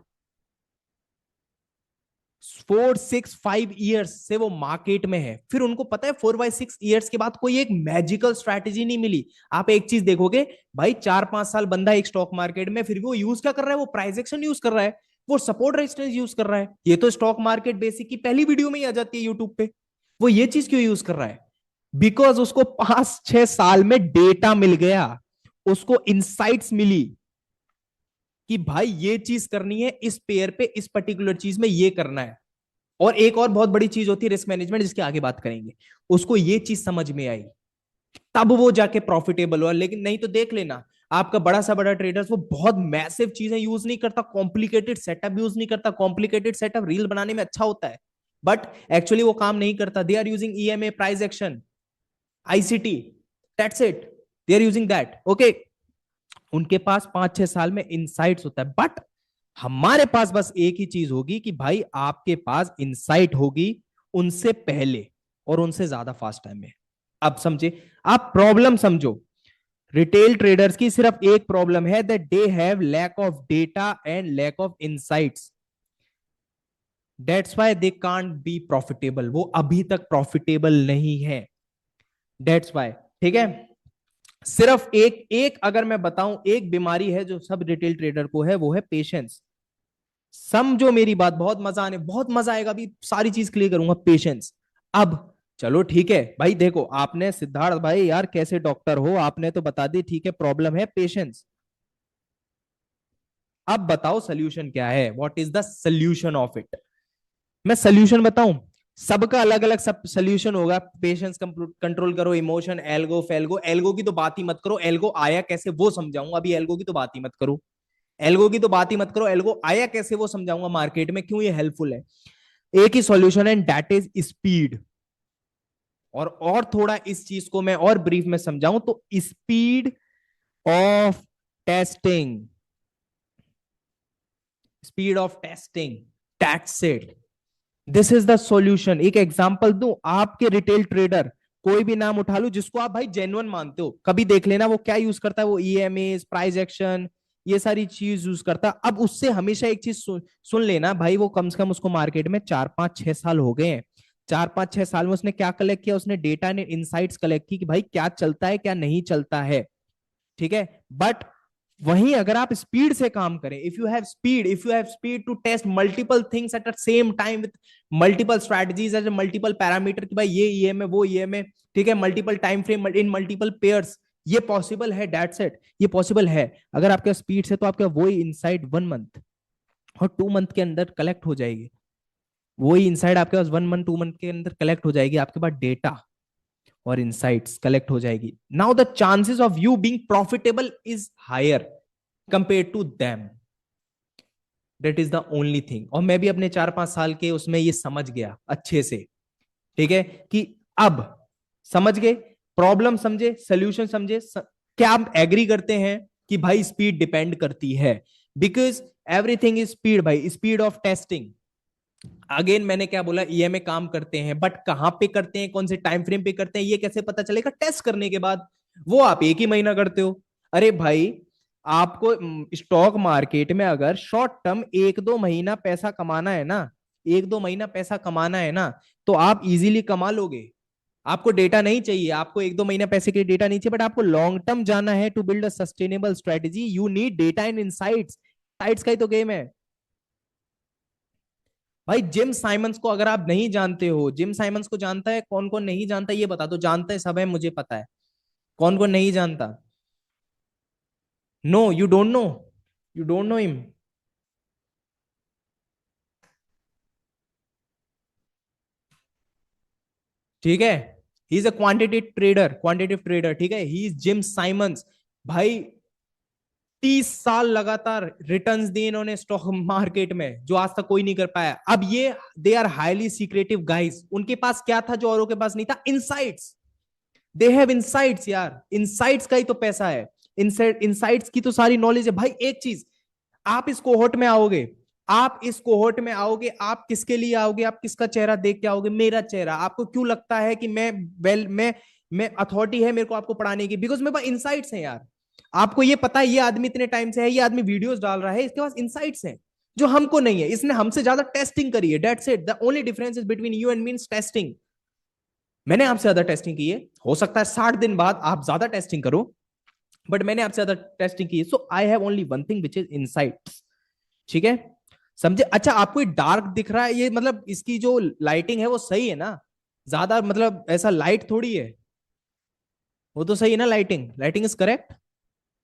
4 6 5 ईयर्स से वो मार्केट में है। फिर उनको पता है 4 by 6 ईयर्स के बाद कोई एक मैजिकल स्ट्रैटेजी नहीं मिली। आप एक चीज देखोगे भाई, 4 5 साल बंदा एक स्टॉक मार्केट में, फिर भी वो यूज क्या कर रहा है, वो प्राइस एक्शन यूज कर रहा है, वो सपोर्ट रेजिस्टेंस यूज कर रहा है। ये तो स्टॉक मार्केट बेसिक की पहली वीडियो में ही आ जाती है यूट्यूब पे। वो ये चीज क्यों यूज कर रहा है, बिकॉज उसको 5 6 साल में डेटा मिल गया, उसको इंसाइट्स मिली कि भाई ये चीज करनी है, इस पेयर पे इस पर्टिकुलर चीज में ये करना है। और एक और बहुत बड़ी चीज होती है रिस्क मैनेजमेंट, जिसकी आगे बात करेंगे, उसको ये चीज समझ में आई तब वो जाके प्रॉफिटेबल हुआ। लेकिन नहीं तो देख लेना, आपका बड़ा सा बड़ा ट्रेडर्स वो बहुत मैसिव चीजें यूज नहीं करता, कॉम्प्लिकेटेड सेटअप यूज नहीं करता। कॉम्प्लिकेटेड सेटअप रील बनाने में अच्छा होता है, बट एक्चुअली वो काम नहीं करता। They are using EMA, price action, ICT, that's it, they are using that. Okay, उनके पास 5-6 साल में इंसाइट्स होता है, बट हमारे पास बस एक ही चीज होगी कि भाई आपके पास इंसाइट होगी उनसे पहले और उनसे ज्यादा फास्ट टाइम में। अब समझे, आप प्रॉब्लम समझो। रिटेल ट्रेडर्स की सिर्फ एक प्रॉब्लम है, that they have lack of data and lack of insights. That's why they can't be profitable, वो अभी तक प्रॉफिटेबल नहीं है। दैट्स व्हाई, ठीक है। सिर्फ एक एक अगर मैं बताऊं, एक बीमारी है जो सब रिटेल ट्रेडर को है, वो है पेशेंस। समझो मेरी बात, बहुत मजा आएगा, अभी सारी चीज क्लियर करूंगा। पेशेंस। अब चलो ठीक है भाई, देखो आपने सिद्धार्थ भाई यार कैसे डॉक्टर हो, आपने तो बता दी ठीक है, प्रॉब्लम है पेशेंस। अब बताओ सोल्यूशन क्या है, what is the solution of it. मैं सोल्यूशन बताऊं, सबका अलग अलग सब सोल्यूशन होगा। पेशेंस कंट्रोल करो, इमोशन, एल्गो फेल्गो। एल्गो की तो बात ही मत करो, एल्गो आया कैसे वो समझाऊंगा, अभी एल्गो की तो बात ही मत करो। एल्गो की तो बात ही मत करो, एल्गो आया कैसे वो समझाऊंगा, मार्केट में क्यों ये हेल्पफुल है। एक ही सॉल्यूशन है, दैट इज स्पीड। और थोड़ा इस चीज को मैं और ब्रीफ में समझाऊं तो, speed of testing, speed of testing, that's it, this is the solution. एक एग्जांपल दूं, आपके रिटेल ट्रेडर कोई भी नाम उठा लो जिसको आप भाई जेन्युइन मानते हो, कभी देख लेना वो क्या यूज करता है, वो ईएमए, प्राइस एक्शन, ये सारी चीज यूज करता है। अब उससे हमेशा एक चीज सुन लेना भाई, वो कम से कम उसको मार्केट में 4-5-6 साल हो गए हैं। 4-5-6 साल में उसने क्या कलेक्ट किया, उसने डेटा ने इनसाइट्स कलेक्ट की कि भाई क्या चलता है क्या नहीं चलता है, ठीक है। बट वहीं अगर आप स्पीड से काम करें, if you have speed to test multiple things at the same time with multiple strategies as multiple parameter, कि भाई ये ईएमए वो ईएमए, ठीक है, multiple time frame in multiple pairs, ये पॉसिबल है, दैट्स इट, ये पॉसिबल है। अगर आपके स्पीड से, तो आपका वही इनसाइट 1 मंथ और 2 मंथ के अंदर कलेक्ट हो जाएगी। वही इनसाइट आपके पास 1 मंथ 2 मंथ के अंदर कलेक्ट हो जाएगी, आपके पास डेटा और इंसाइट्स कलेक्ट हो जाएगी। Now the chances of you being profitable is higher compare to them, that is the only thing. और मैं भी अपने 4-5 साल के उसमें ये समझ गया अच्छे से, ठीक है, कि अब समझ गए, प्रॉब्लम समझे, सोल्यूशन समझे। क्या आप एग्री करते हैं कि भाई स्पीड डिपेंड करती है, बिकॉज एवरीथिंग इज स्पीड भाई, स्पीड ऑफ टेस्टिंग। अगेन मैंने क्या बोला, ईएमए काम करते हैं, बट कहां पे करते हैं, कौन से टाइम फ्रेम पे करते हैं, ये कैसे पता चलेगा, टेस्ट करने के बाद। वो आप एक ही महीना करते हो। अरे भाई, आपको स्टॉक मार्केट में अगर शॉर्ट टर्म 1-2 महीना पैसा कमाना है ना, 1-2 महीना पैसा कमाना है ना, तो आप इजीली कमा लोगे। आपको डेटा नहीं चाहिए, आपको 1-2 महीना पैसे के डेटा नहीं चाहिए, बट आपको लॉन्ग टर्म जाना है, to build a sustainable strategy you need data and insights. Sites का ही तो गेम है भाई। जिम साइमंस को अगर आप नहीं जानते हो, जिम साइमंस को जानता है कौन कौन नहीं जानता, ये बता दो। जानते हैं सब है, मुझे पता है, कौन कौन नहीं जानता। No, you don't know, you don't know him, ठीक है। He is a quantitative trader, ठीक है, ही इज जिम साइमंस भाई। 30 साल लगातार रिटर्न्स दिए इन्होंने स्टॉक मार्केट में, जो आज तक कोई नहीं कर पाया। अब ये they are highly secretive guys, उनके पास क्या था जो औरों के पास नहीं था, इनसाइट्स। दे हैव इनसाइट्स यार, इनसाइट्स का ही तो पैसा है। इनसाइट्स की तो सारी नॉलेज है भाई। एक चीज, आप इस कोहोर्ट में आओगे, आप किसके लिए आओगे, आप किसका चेहरा देख के आओगे, मेरा चेहरा। आपको क्यों लगता है कि मैं वेल मैं अथॉरिटी है मेरे को आपको पढ़ाने की, बिकॉज मेरे पास इनसाइट्स हैं यार। आपको ये पता है ये आदमी इतने टाइम से है, ये आदमी वीडियोस डाल रहा है, इसके पास इनसाइट्स हैं जो हमको नहीं है। इसने हमसे ज्यादा टेस्टिंग करी है, that's it, the only difference is between you and means testing. मैंने आपसे ज्यादा टेस्टिंग की है, हो सकता है 60 दिन बाद आप ज्यादा टेस्टिंग करो, बट मैंने आपसे ज्यादा टेस्टिंग की है। So I have only one thing which is insights, ठीक है, समझे। अच्छा, आपको ये डार्क दिख रहा है, ये मतलब इसकी जो लाइटिंग है वो सही है ना, ज्यादा मतलब ऐसा लाइट थोड़ी है, वो तो सही है ना, लाइटिंग लाइटिंग इज करेक्ट,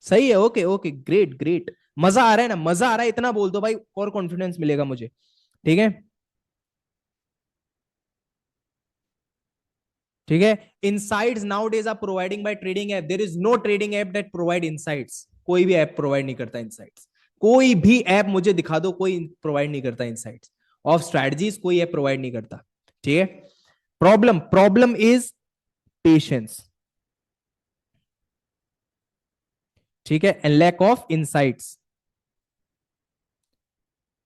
सही है। ओके ओके, ग्रेट ग्रेट, मजा आ रहा है ना, मजा आ रहा है, इतना बोल दो भाई और कॉन्फिडेंस मिलेगा मुझे, ठीक है। ठीक है। Insights nowadays are providing by trading app, there is no trading app that provide insights, कोई भी ऐप प्रोवाइड नहीं करता इनसाइट्स, कोई भी ऐप मुझे दिखा दो, कोई प्रोवाइड नहीं करता इनसाइट्स ऑफ स्ट्रैटेजीज, कोई ऐप प्रोवाइड नहीं करता। ठीक है। प्रॉब्लम इज पेशेंस, ठीक है, एंड लैक ऑफ इनसाइट्स।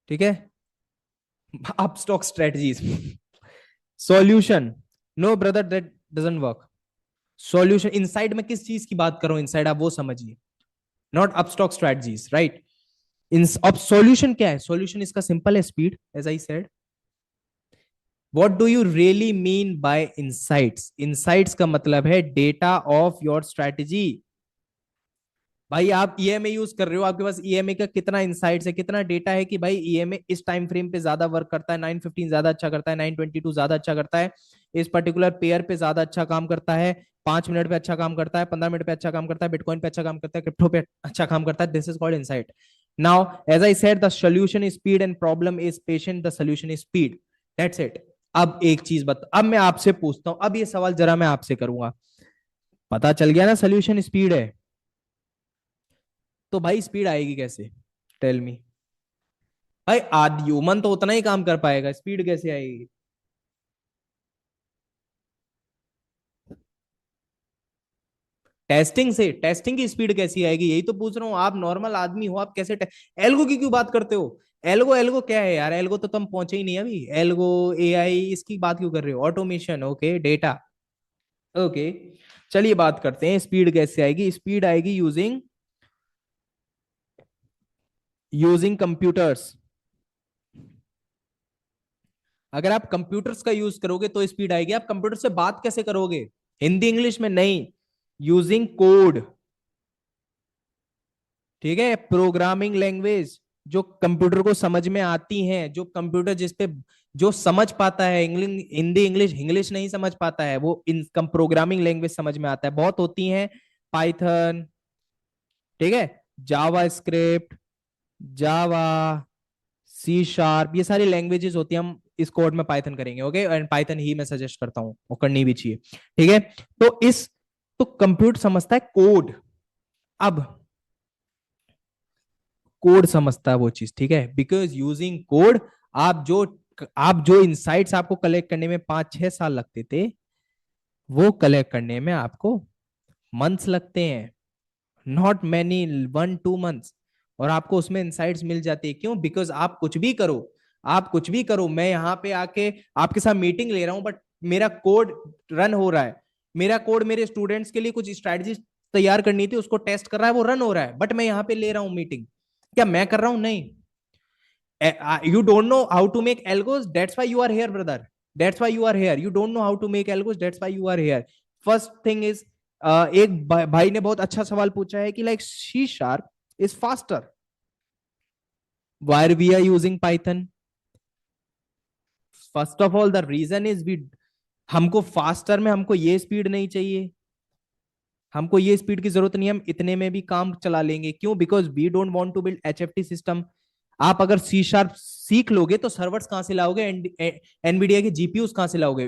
ठीक है। Upstox strategies, solution, no brother that doesn't work. Solution, inside में किस चीज की बात करो, इनसाइड आप वो समझिए, नॉट अपस्टॉक स्ट्रेटजीज, राइट। अब सॉल्यूशन क्या है, सॉल्यूशन इसका सिंपल है, speed, as I said. What do you really mean by insights, insights का मतलब है डेटा ऑफ योर स्ट्रेटजी। भाई आप ईएमए यूज कर रहे हो, आपके पास ईएमए का कितना इनसाइट्स है, कितना डेटा है कि भाई ईएमए इस टाइम फ्रेम पे ज्यादा वर्क करता है, 915 ज्यादा अच्छा करता है, 922 ज्यादा अच्छा करता है, इस पर्टिकुलर पेयर पे ज्यादा अच्छा काम करता है, 5 मिनट पे अच्छा काम करता है, 15 मिनट पे अच्छा काम करता है, बिटकॉइन पे अच्छा काम करता है, क्रिप्टो पे अच्छा काम करता है, this is called insight. Now as I said the solution is speed and problem is patient, the solution is speed, that's it. अब एक चीज बता, अब मैं आपसे पूछता हूं, अब ये सवाल जरा मैं आपसे करूंगा, पता चल गया ना सोल्यूशन स्पीड है, तो भाई स्पीड आएगी कैसे, टेल मी। भाई आदि ह्यूमन तो उतना ही काम कर पाएगा, स्पीड कैसे आएगी। टेस्टिंग से, टेस्टिंग की स्पीड कैसी आएगी, यही तो पूछ रहा हूँ, आप नॉर्मल आदमी हो, आप कैसे एल्गो की क्यों बात करते हो। एल्गो, एल्गो क्या है यार, एल्गो तो तुम पहुंचे ही नहीं अभी, एल्गो एआई इसकी बात क्यों कर रहे हो, ऑटोमेशन, ओके, डेटा, ओके। चलिए बात करते हैं स्पीड कैसे आएगी, स्पीड आएगी यूजिंग, यूजिंग कंप्यूटर्स। अगर आप कंप्यूटर्स का यूज करोगे तो स्पीड आएगी, आप कंप्यूटर से बात कैसे करोगे, हिंदी इंग्लिश में नहीं, यूजिंग कोड। ठीक है, प्रोग्रामिंग लैंग्वेज जो कंप्यूटर को समझ में आती है, जो कंप्यूटर जिसपे जो समझ पाता है, इंग्लिश हिंदी इंग्लिश, इंग्लिश नहीं समझ पाता है, वो इन प्रोग्रामिंग लैंग्वेज समझ में आता है, बहुत होती है, पाइथन, ठीक है, जावा स्क्रिप्ट, जावा, सी शार्प, ये सारी लैंग्वेजेस होती है, हम इस कोड में पाइथन करेंगे, ओके, एंड पाइथन ही मैं सजेस्ट करता हूं और करनी भी चाहिए। ठीक है। तो इस, तो कंप्यूटर समझता है कोड, अब कोड समझता है वो चीज, ठीक है, बिकॉज यूजिंग कोड, आप जो आप जो इंसाइट्स आपको कलेक्ट करने में 5-6 साल लगते थे, वो कलेक्ट करने में आपको मंथ्स लगते हैं, नॉट मैनी, 1-2 मंथ्स, और आपको उसमें इंसाइट्स मिल जाती है, क्यों, बिकॉज आप कुछ भी करो, आप कुछ भी करो, मैं यहाँ पे आके आपके साथ मीटिंग ले रहा हूं, बट मेरा कोड रन हो रहा है, मेरा कोड मेरे स्टूडेंट्स के लिए कुछ स्ट्रेटजी तैयार करनी थी, उसको टेस्ट कर रहा है, वो रन हो रहा है, बट मैं यहाँ पे ले रहा हूँ मीटिंग, क्या मैं कर रहा हूँ, नहीं। You don't know how to make algos, that's why you are here, brother, that's why you are here, you don't know how to make algos, that's why you are here। first thing is, एक भाई ने बहुत अच्छा सवाल पूछा है कि like C sharp is faster, why we are using python, first of all the reason is we, हमको फास्टर में हमको ये स्पीड नहीं चाहिए, हमको ये स्पीड की जरूरत नहीं, हम इतने में भी काम चला लेंगे, क्यों, because we don't want to build HFT system. आप अगर सी शार्प सीख लोगे तो सर्वर्स कहां से लाओगे, एनवीडिया के जीपीयूज कहां से लाओगे,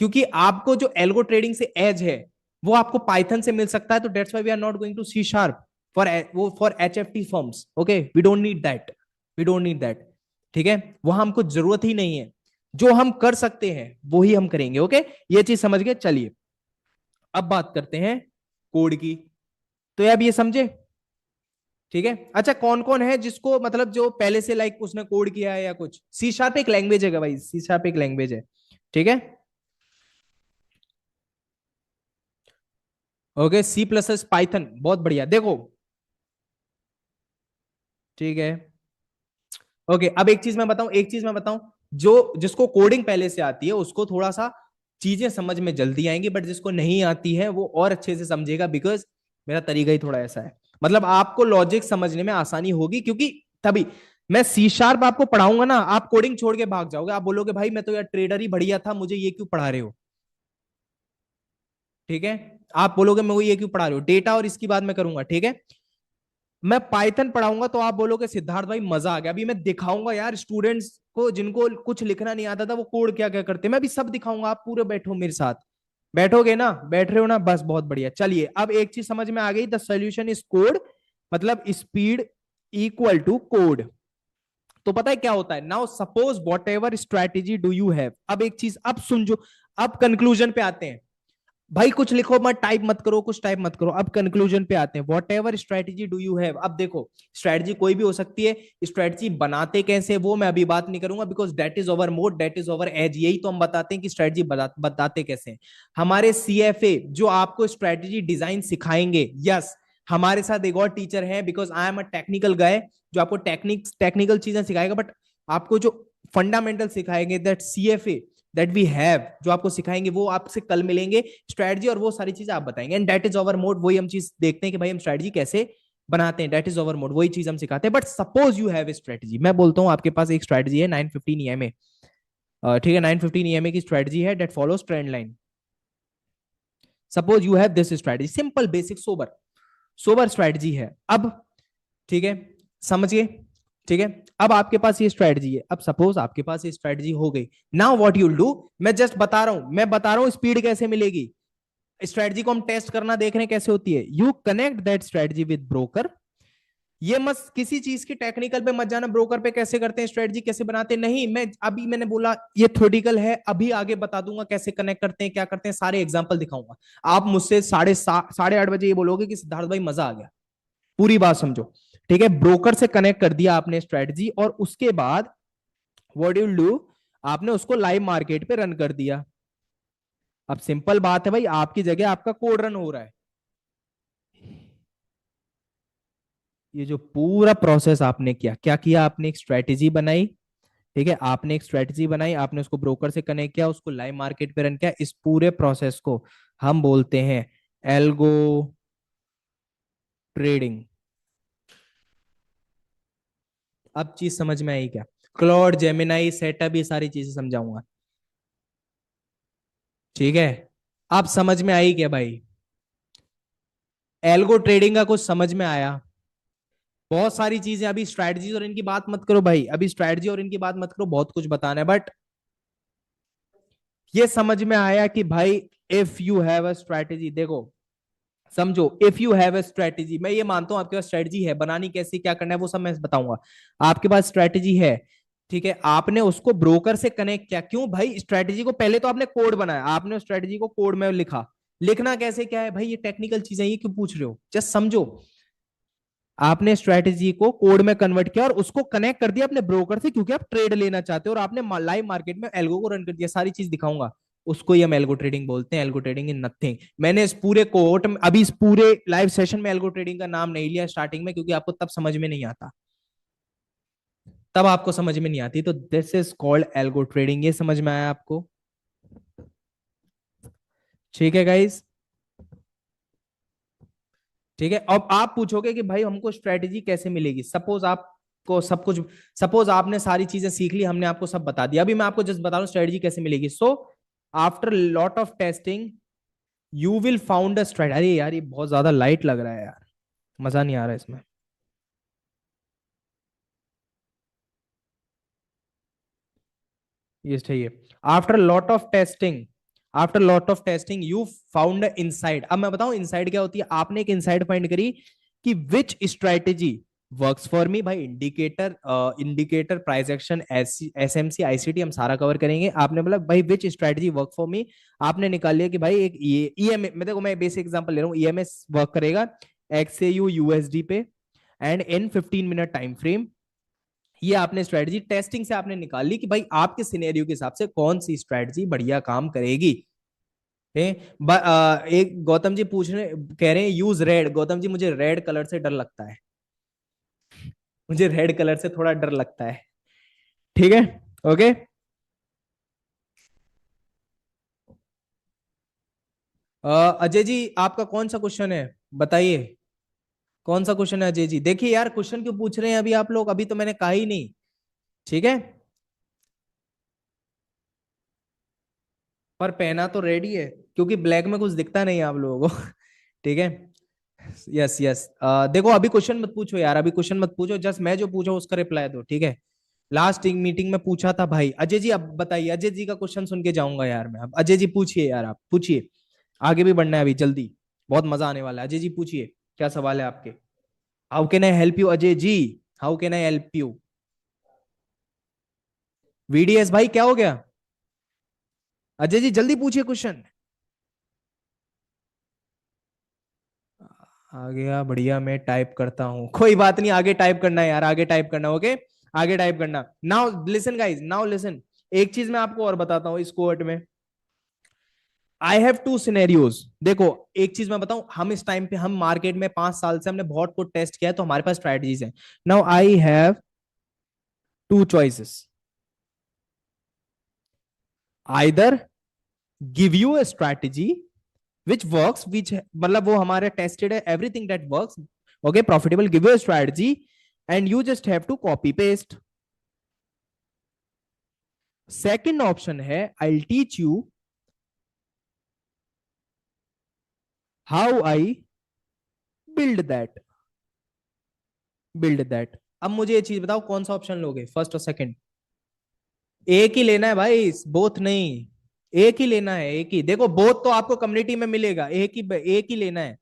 क्योंकि आपको जो एल्गो ट्रेडिंग से एज है वो आपको पाइथन से मिल सकता है, तो that's why we are not going to C sharp for वो for HFT firms, okay, we don't need that, we don't need that. ठीक है, वहां हमको जरूरत ही नहीं है, जो हम कर सकते हैं वो ही हम करेंगे, ओके, ये चीज समझ गए। चलिए अब बात करते हैं कोड की, तो अब ये समझे, ठीक है। अच्छा, कौन कौन है जिसको मतलब जो पहले से लाइक उसने कोड किया है या कुछ, सी शार्प एक लैंग्वेज है भाई, सी शार्प एक लैंग्वेज है, ठीक है, okay, C plus S, Python, बहुत बढ़िया, देखो, ठीक है, ओके। अब एक चीज मैं बताऊं, एक चीज मैं बताऊं, जो जिसको कोडिंग पहले से आती है उसको थोड़ा सा चीजें समझ में जल्दी आएंगी, बट जिसको नहीं आती है वो और अच्छे से समझेगा, बिकॉज मेरा तरीका ही थोड़ा ऐसा है, मतलब आपको लॉजिक समझने में आसानी होगी, क्योंकि तभी मैं सी शार्प आपको पढ़ाऊंगा ना, आप कोडिंग छोड़ के भाग जाओगे, आप बोलोगे भाई मैं तो यार ट्रेडर ही बढ़िया था, मुझे ये क्यों पढ़ा रहे हो, ठीक है, आप बोलोगे मैं वो ये क्यों पढ़ा रहे हो, डेटा और इसकी बात मैं करूंगा, ठीक है। मैं पाइथन पढ़ाऊंगा तो आप बोलोगे सिद्धार्थ भाई मजा आ गया, अभी मैं दिखाऊंगा यार स्टूडेंट्स को जिनको कुछ लिखना नहीं आता था वो कोड क्या क्या करते हैं, मैं अभी सब दिखाऊंगा, आप पूरे बैठो मेरे साथ, बैठोगे ना, बैठ रहे हो ना, बस बहुत बढ़िया। चलिए अब एक चीज समझ में आ गई, द सोल्यूशन इज कोड, मतलब स्पीड इक्वल टू कोड। तो पता है क्या होता है, now suppose what ever strategy do you have, अब एक चीज अब सुन, जो अब कंक्लूजन पे आते हैं। भाई कुछ लिखो मत, टाइप मत करो, कुछ टाइप मत करो, अब कंक्लूजन पे आते हैं। What ever strategy do you have, अब देखो स्ट्रैटेजी कोई भी हो सकती है, स्ट्रैटेजी बनाते कैसे वो मैं अभी बात नहीं करूंगा, because that is over mode, that is over age. यही तो हम बताते हैं कि स्ट्रैटेजी बताते कैसे हैं। हमारे सीएफए जो आपको स्ट्रैटेजी डिजाइन सिखाएंगे, यस, हमारे साथ एक और टीचर है, because I am a technical गाय, जो आपको टेक्निकल चीजें सिखाएगा, बट आपको जो फंडामेंटल सिखाएंगे, that CFA that we have, जो आपको सिखाएंगे, वो आपसे कल मिलेंगे, स्ट्रेटजी और वो सारी चीजें आप बताएंगे। And that is over mode, वही हम चीज देखते हैं कि भाई हम स्ट्रेटजी कैसे बनाते हैं, दैट इज ओवर मोड, वही चीज हम सिखाते हैं। But suppose you have a strategy, मैं बोलता हूँ आपके पास एक स्ट्रेटजी है 915 ईएमए, ठीक है, 915 ईएमए की स्ट्रेटजी है, that follows trend line. Suppose you have this strategy, simple basic sober sober strategy है। अब ठीक है, समझिए, ठीक है, अब आपके पास ये स्ट्रेटजी है, अब सपोज आपके पास ये स्ट्रेटजी हो गई, now what you will do, मैं जस्ट बता रहा हूं, मैं बता रहा हूं स्पीड कैसे मिलेगी। स्ट्रेटजी को हम टेस्ट करना देख रहे हैं कैसे होती है, you connect that strategy with broker. ये मत किसी चीज की टेक्निकल पे मत जाना, ब्रोकर पे कैसे करते हैं स्ट्रेटजी, कैसे बनाते हैं, नहीं, मैं अभी मैंने बोला ये थ्योरेटिकल है, अभी आगे बता दूंगा कैसे कनेक्ट करते हैं, क्या करते हैं, सारे एग्जांपल दिखाऊंगा। आप मुझसे 8:30 बजे ये बोलोगे कि सिद्धार्थ भाई मजा आ गया, पूरी बात समझो। ठीक है, ब्रोकर से कनेक्ट कर दिया आपने स्ट्रेटजी, और उसके बाद व्हाट यू डू, आपने उसको लाइव मार्केट पे रन कर दिया। अब सिंपल बात है भाई, आपकी जगह आपका कोड रन हो रहा है। ये जो पूरा प्रोसेस आपने किया, क्या किया, आपने एक स्ट्रेटेजी बनाई, ठीक है, आपने एक स्ट्रेटेजी बनाई, आपने उसको ब्रोकर से कनेक्ट किया, उसको लाइव मार्केट पे रन किया, इस पूरे प्रोसेस को हम बोलते हैं एल्गो ट्रेडिंग। अब चीज समझ में आई क्या, क्लॉड, जेमिनाई, सेटअप, ये सारी चीजें समझाऊंगा, ठीक है। अब समझ में आई क्या भाई, एल्गो ट्रेडिंग का कुछ समझ में आया। बहुत सारी चीजें, अभी स्ट्रैटेजी और इनकी बात मत करो भाई, अभी स्ट्रैटेजी और इनकी बात मत करो, बहुत कुछ बताना है, बट ये समझ में आया कि भाई if you have a strategy, देखो समझो, if you have a strategy, मैं ये मानता हूं आपके पास स्ट्रैटेजी है, बनानी कैसी, क्या करना है, वो सब मैं बताऊंगा। आपके पास स्ट्रैटेजी है, ठीक है, आपने उसको ब्रोकर से कनेक्ट किया, क्यों भाई, स्ट्रैटेजी को पहले तो आपने कोड बनाया, आपने स्ट्रैटेजी को कोड में लिखा, लिखना कैसे क्या है भाई, ये टेक्निकल चीजें, ये क्यों पूछ रहे हो, जस्ट समझो। आपने स्ट्रेटेजी को कोड में कन्वर्ट किया और उसको कनेक्ट कर दिया अपने ब्रोकर से, क्योंकि आप ट्रेड लेना चाहते हो, और आपने लाइव मार्केट में एल्गो को रन कर दिया, सारी चीज दिखाऊंगा। उसको ही हम एल्गो ट्रेडिंग बोलते हैं, एल्गो ट्रेडिंग इन नथिंग। मैंने इस पूरे कोर्ट में, अभी इस पूरे लाइव सेशन में एल्गो ट्रेडिंग का नाम नहीं लिया स्टार्टिंग में, क्योंकि आपको तब समझ में नहीं आता, तब आपको समझ में नहीं आती, तो this is called algo trading. ये समझ में आया आपको, ठीक है गाइस, ठीक है। अब आप पूछोगे कि भाई हमको स्ट्रेटेजी कैसे मिलेगी, सपोज आपको सब कुछ, सपोज आपने सारी चीजें सीख ली, हमने आपको सब बता दिया, अभी मैं आपको जस्ट बता रहा हूँ स्ट्रेटेजी कैसे मिलेगी। So after lot of testing you will found a straight, अरे यार ये बहुत ज्यादा लाइट लग रहा है यार, मजा नहीं आ रहा इसमें, ये चाहिए। After lot of testing, after lot of testing you found inside. अब मैं बताऊं इनसाइड क्या होती है, आपने एक इनसाइड फाइंड करी कि विच स्ट्रेटेजी वर्क्स फॉर मी, भाई indicator, indicator, price action, SMC, ICT, हम सारा कवर करेंगे। आपने बोला भाई विच स्ट्रेटेजी वर्क फॉर मी, आपने निकाल लिया कि भाई एक ईएमए, मैं देखो मैं बेसिक एग्जांपल ले रहा हूँ, ईएमएस वर्क करेगा एक्सएयू यूएसडी पे and in 15 minute time frame. ये आपने स्ट्रेटजी टेस्टिंग से आपने निकाल ली कि भाई आपके सिनेरियो के हिसाब से कौन सी स्ट्रेटजी बढ़िया काम करेगी। एक गौतम जी पूछ रहे, कह रहे हैं यूज रेड, गौतम जी मुझे रेड कलर से डर लगता है, मुझे रेड कलर से थोड़ा डर लगता है, ठीक है, ओके। अजय जी आपका कौन सा क्वेश्चन है, बताइए, कौन सा क्वेश्चन है अजय जी, देखिए यार क्वेश्चन क्यों पूछ रहे हैं अभी आप लोग, अभी तो मैंने कहा ही नहीं, ठीक है, पर पहना तो रेड ही है, क्योंकि ब्लैक में कुछ दिखता नहीं है आप लोगों को ठीक है, यस यस। देखो अभी क्वेश्चन मत पूछो यार, अभी क्वेश्चन मत पूछो, जस्ट मैं जो पूछा उसका रिप्लाई दो, ठीक है। लास्ट मीटिंग में पूछा था भाई, अजय जी अब बताइए, अजय जी का क्वेश्चन सुन के जाऊंगा यार मैं, अब अजय जी पूछिए यार, आप पूछिए। आगे भी बढ़ना है अभी जल्दी, बहुत मजा आने वाला है। अजय जी पूछिए, क्या सवाल है आपके? How can I help you Ajay ji? How can I help you? VDS भाई क्या हो गया? अजय जी जल्दी पूछिए क्वेश्चन। आ गया, बढ़िया, मैं टाइप करता हूं, कोई बात नहीं, आगे टाइप करना है यार, आगे टाइप करना, ओके। आगे टाइप करना। Now listen guys, now listen. एक चीज मैं आपको और बताता हूँ इस कोर्ट में। I have two scenarios. देखो, एक चीज मैं बताऊं, हम इस टाइम पे, हम मार्केट में 5 साल से हमने बहुत कुछ टेस्ट किया है, तो हमारे पास स्ट्रेटजीज हैं। Now I have two choices. Either give you a strategy which works, which मतलब वो हमारे टेस्टेड है, everything that works, okay, profitable, give you a strategy and you just have to copy paste. Second option है, I teach you how I build that. अब मुझे ये चीज बताओ, कौन सा ऑप्शन लोगे, फर्स्ट और सेकंड? एक ही लेना है भाई, बोथ नहीं। एक ही लेना है, एक ही। देखो, बोथ तो आपको कम्युनिटी में मिलेगा, एक ही लेना है।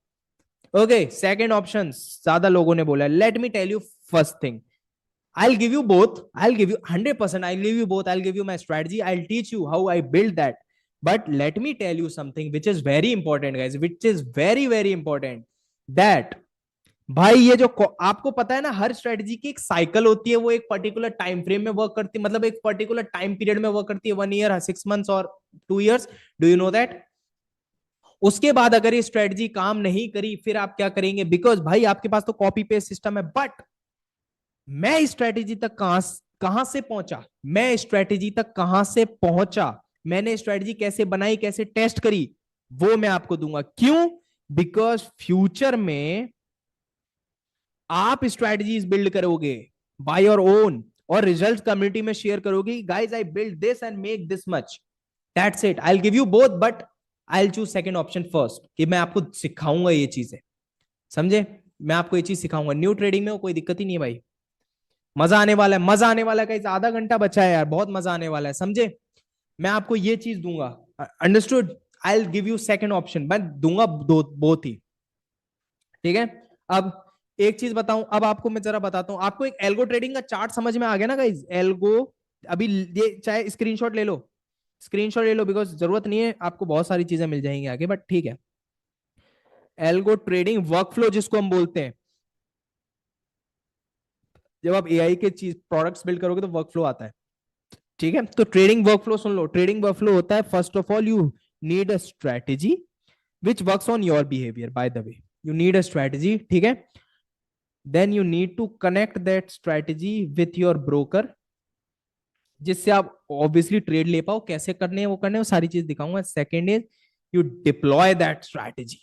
ओके, सेकंड ऑप्शन ज्यादा लोगों ने बोला है। Let me tell you first thing, I'll give you both. I'll give you 100%. I'll give you both. I'll give you my strategy. I'll teach you how I build that. But let me tell you something which is very important, guys. Which is very, very important. That भाई, ये जो आपको पता है ना, हर स्ट्रेटजी की एक साइकिल होती है, वो एक पर्टिकुलर टाइम फ्रेम में वर्क करती है, मतलब एक पर्टिकुलर टाइम पीरियड में वर्क करती है, 1 ईयर, 6 मंथ्स और 2 years. Do you know that? उसके बाद अगर ये स्ट्रेटजी काम नहीं करी, फिर आप क्या करेंगे? बिकॉज भाई आपके पास तो कॉपी पेस्ट सिस्टम है। बट मैं इस स्ट्रेटेजी तक कहां कहां से पहुंचा, मैं स्ट्रेटेजी तक कहां से पहुंचा, मैंने स्ट्रेटेजी कैसे बनाई, कैसे टेस्ट करी, वो मैं आपको दूंगा। क्यों? बिकॉज फ्यूचर में आप स्ट्रेटजीज बिल्ड करोगे बाय योर ओन, और रिजल्ट कम्युनिटी में शेयर करोगे, guys I build this and make this much. That's it. I will give you both, but I will choose second option first, कि मैं आपको सिखाऊंगा ये चीजें, समझे? मैं आपको ये चीज सिखाऊंगा। न्यू ट्रेडिंग में कोई दिक्कत ही नहीं है भाई। मजा आने वाला है, मजा आने वाला है, कहीं आधा घंटा बचा है यार, बहुत मजा आने वाला है, समझे? मैं आपको ये चीज दूंगा। Understood? I will give you second option, मैं दूंगा दो, बोथ ही। ठीक है। अब एक चीज बताऊं, अब आपको मैं जरा बताता हूं आपको, एक एल्गो ट्रेडिंग का चार्ट समझ में आ गया ना गाइज? एल्गो, अभी ये चाहे स्क्रीनशॉट ले लो, स्क्रीनशॉट ले लो, बिकॉज जरूरत नहीं है, आपको बहुत सारी चीजें मिल जाएंगी आगे, बट ठीक है। एल्गो ट्रेडिंग वर्कफ्लो जिसको हम बोलते हैं, जब आप एआई के चीज प्रोडक्ट्स बिल्ड करोगे तो वर्कफ्लो आता है। ठीक है, तो ट्रेडिंग वर्कफ्लो सुन लो। ट्रेडिंग वर्कफ्लो होता है, first of all you need a strategy which works on your behaviour, by the way, you need a strategy, ठीक है। Then you need to connect that strategy with your broker, जिससे आप ऑब्वियसली ट्रेड ले पाओ। कैसे करने हैं वो करने हैं, वो सारी चीज दिखाऊंगा। Second is you deploy that strategy,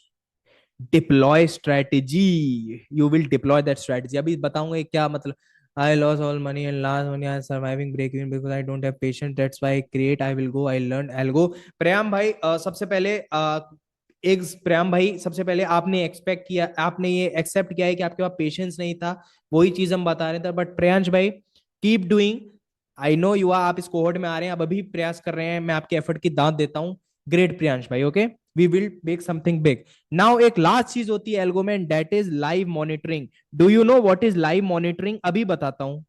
deploy strategy, you will deploy that strategy. अभी बताऊंगा क्या मतलब। I lost all money and last money I am surviving break even because I don't have patience. That's why I create. I will go. I learn. I'll go. प्रियम भाई, सबसे पहले एक प्रियम भाई, सबसे पहले आपने एक्सपेक्ट किया, आपने ये एक्सेप्ट किया है कि आपके पास पेशेंस नहीं था, वही चीज हम बता रहे थे। बट प्रियांश भाई, keep doing. I know you are, आप इस कोहॉर्ट में आ रहे हैं, आप अभी प्रयास कर रहे हैं, मैं आपके एफर्ट की दाद देता हूँ। ग्रेट प्रियांश भाई, okay. We will make something big. Now एक लास्ट चीज होती है एल्गो में, that is live monitoring. Do you know what is live monitoring? अभी बताता हूं।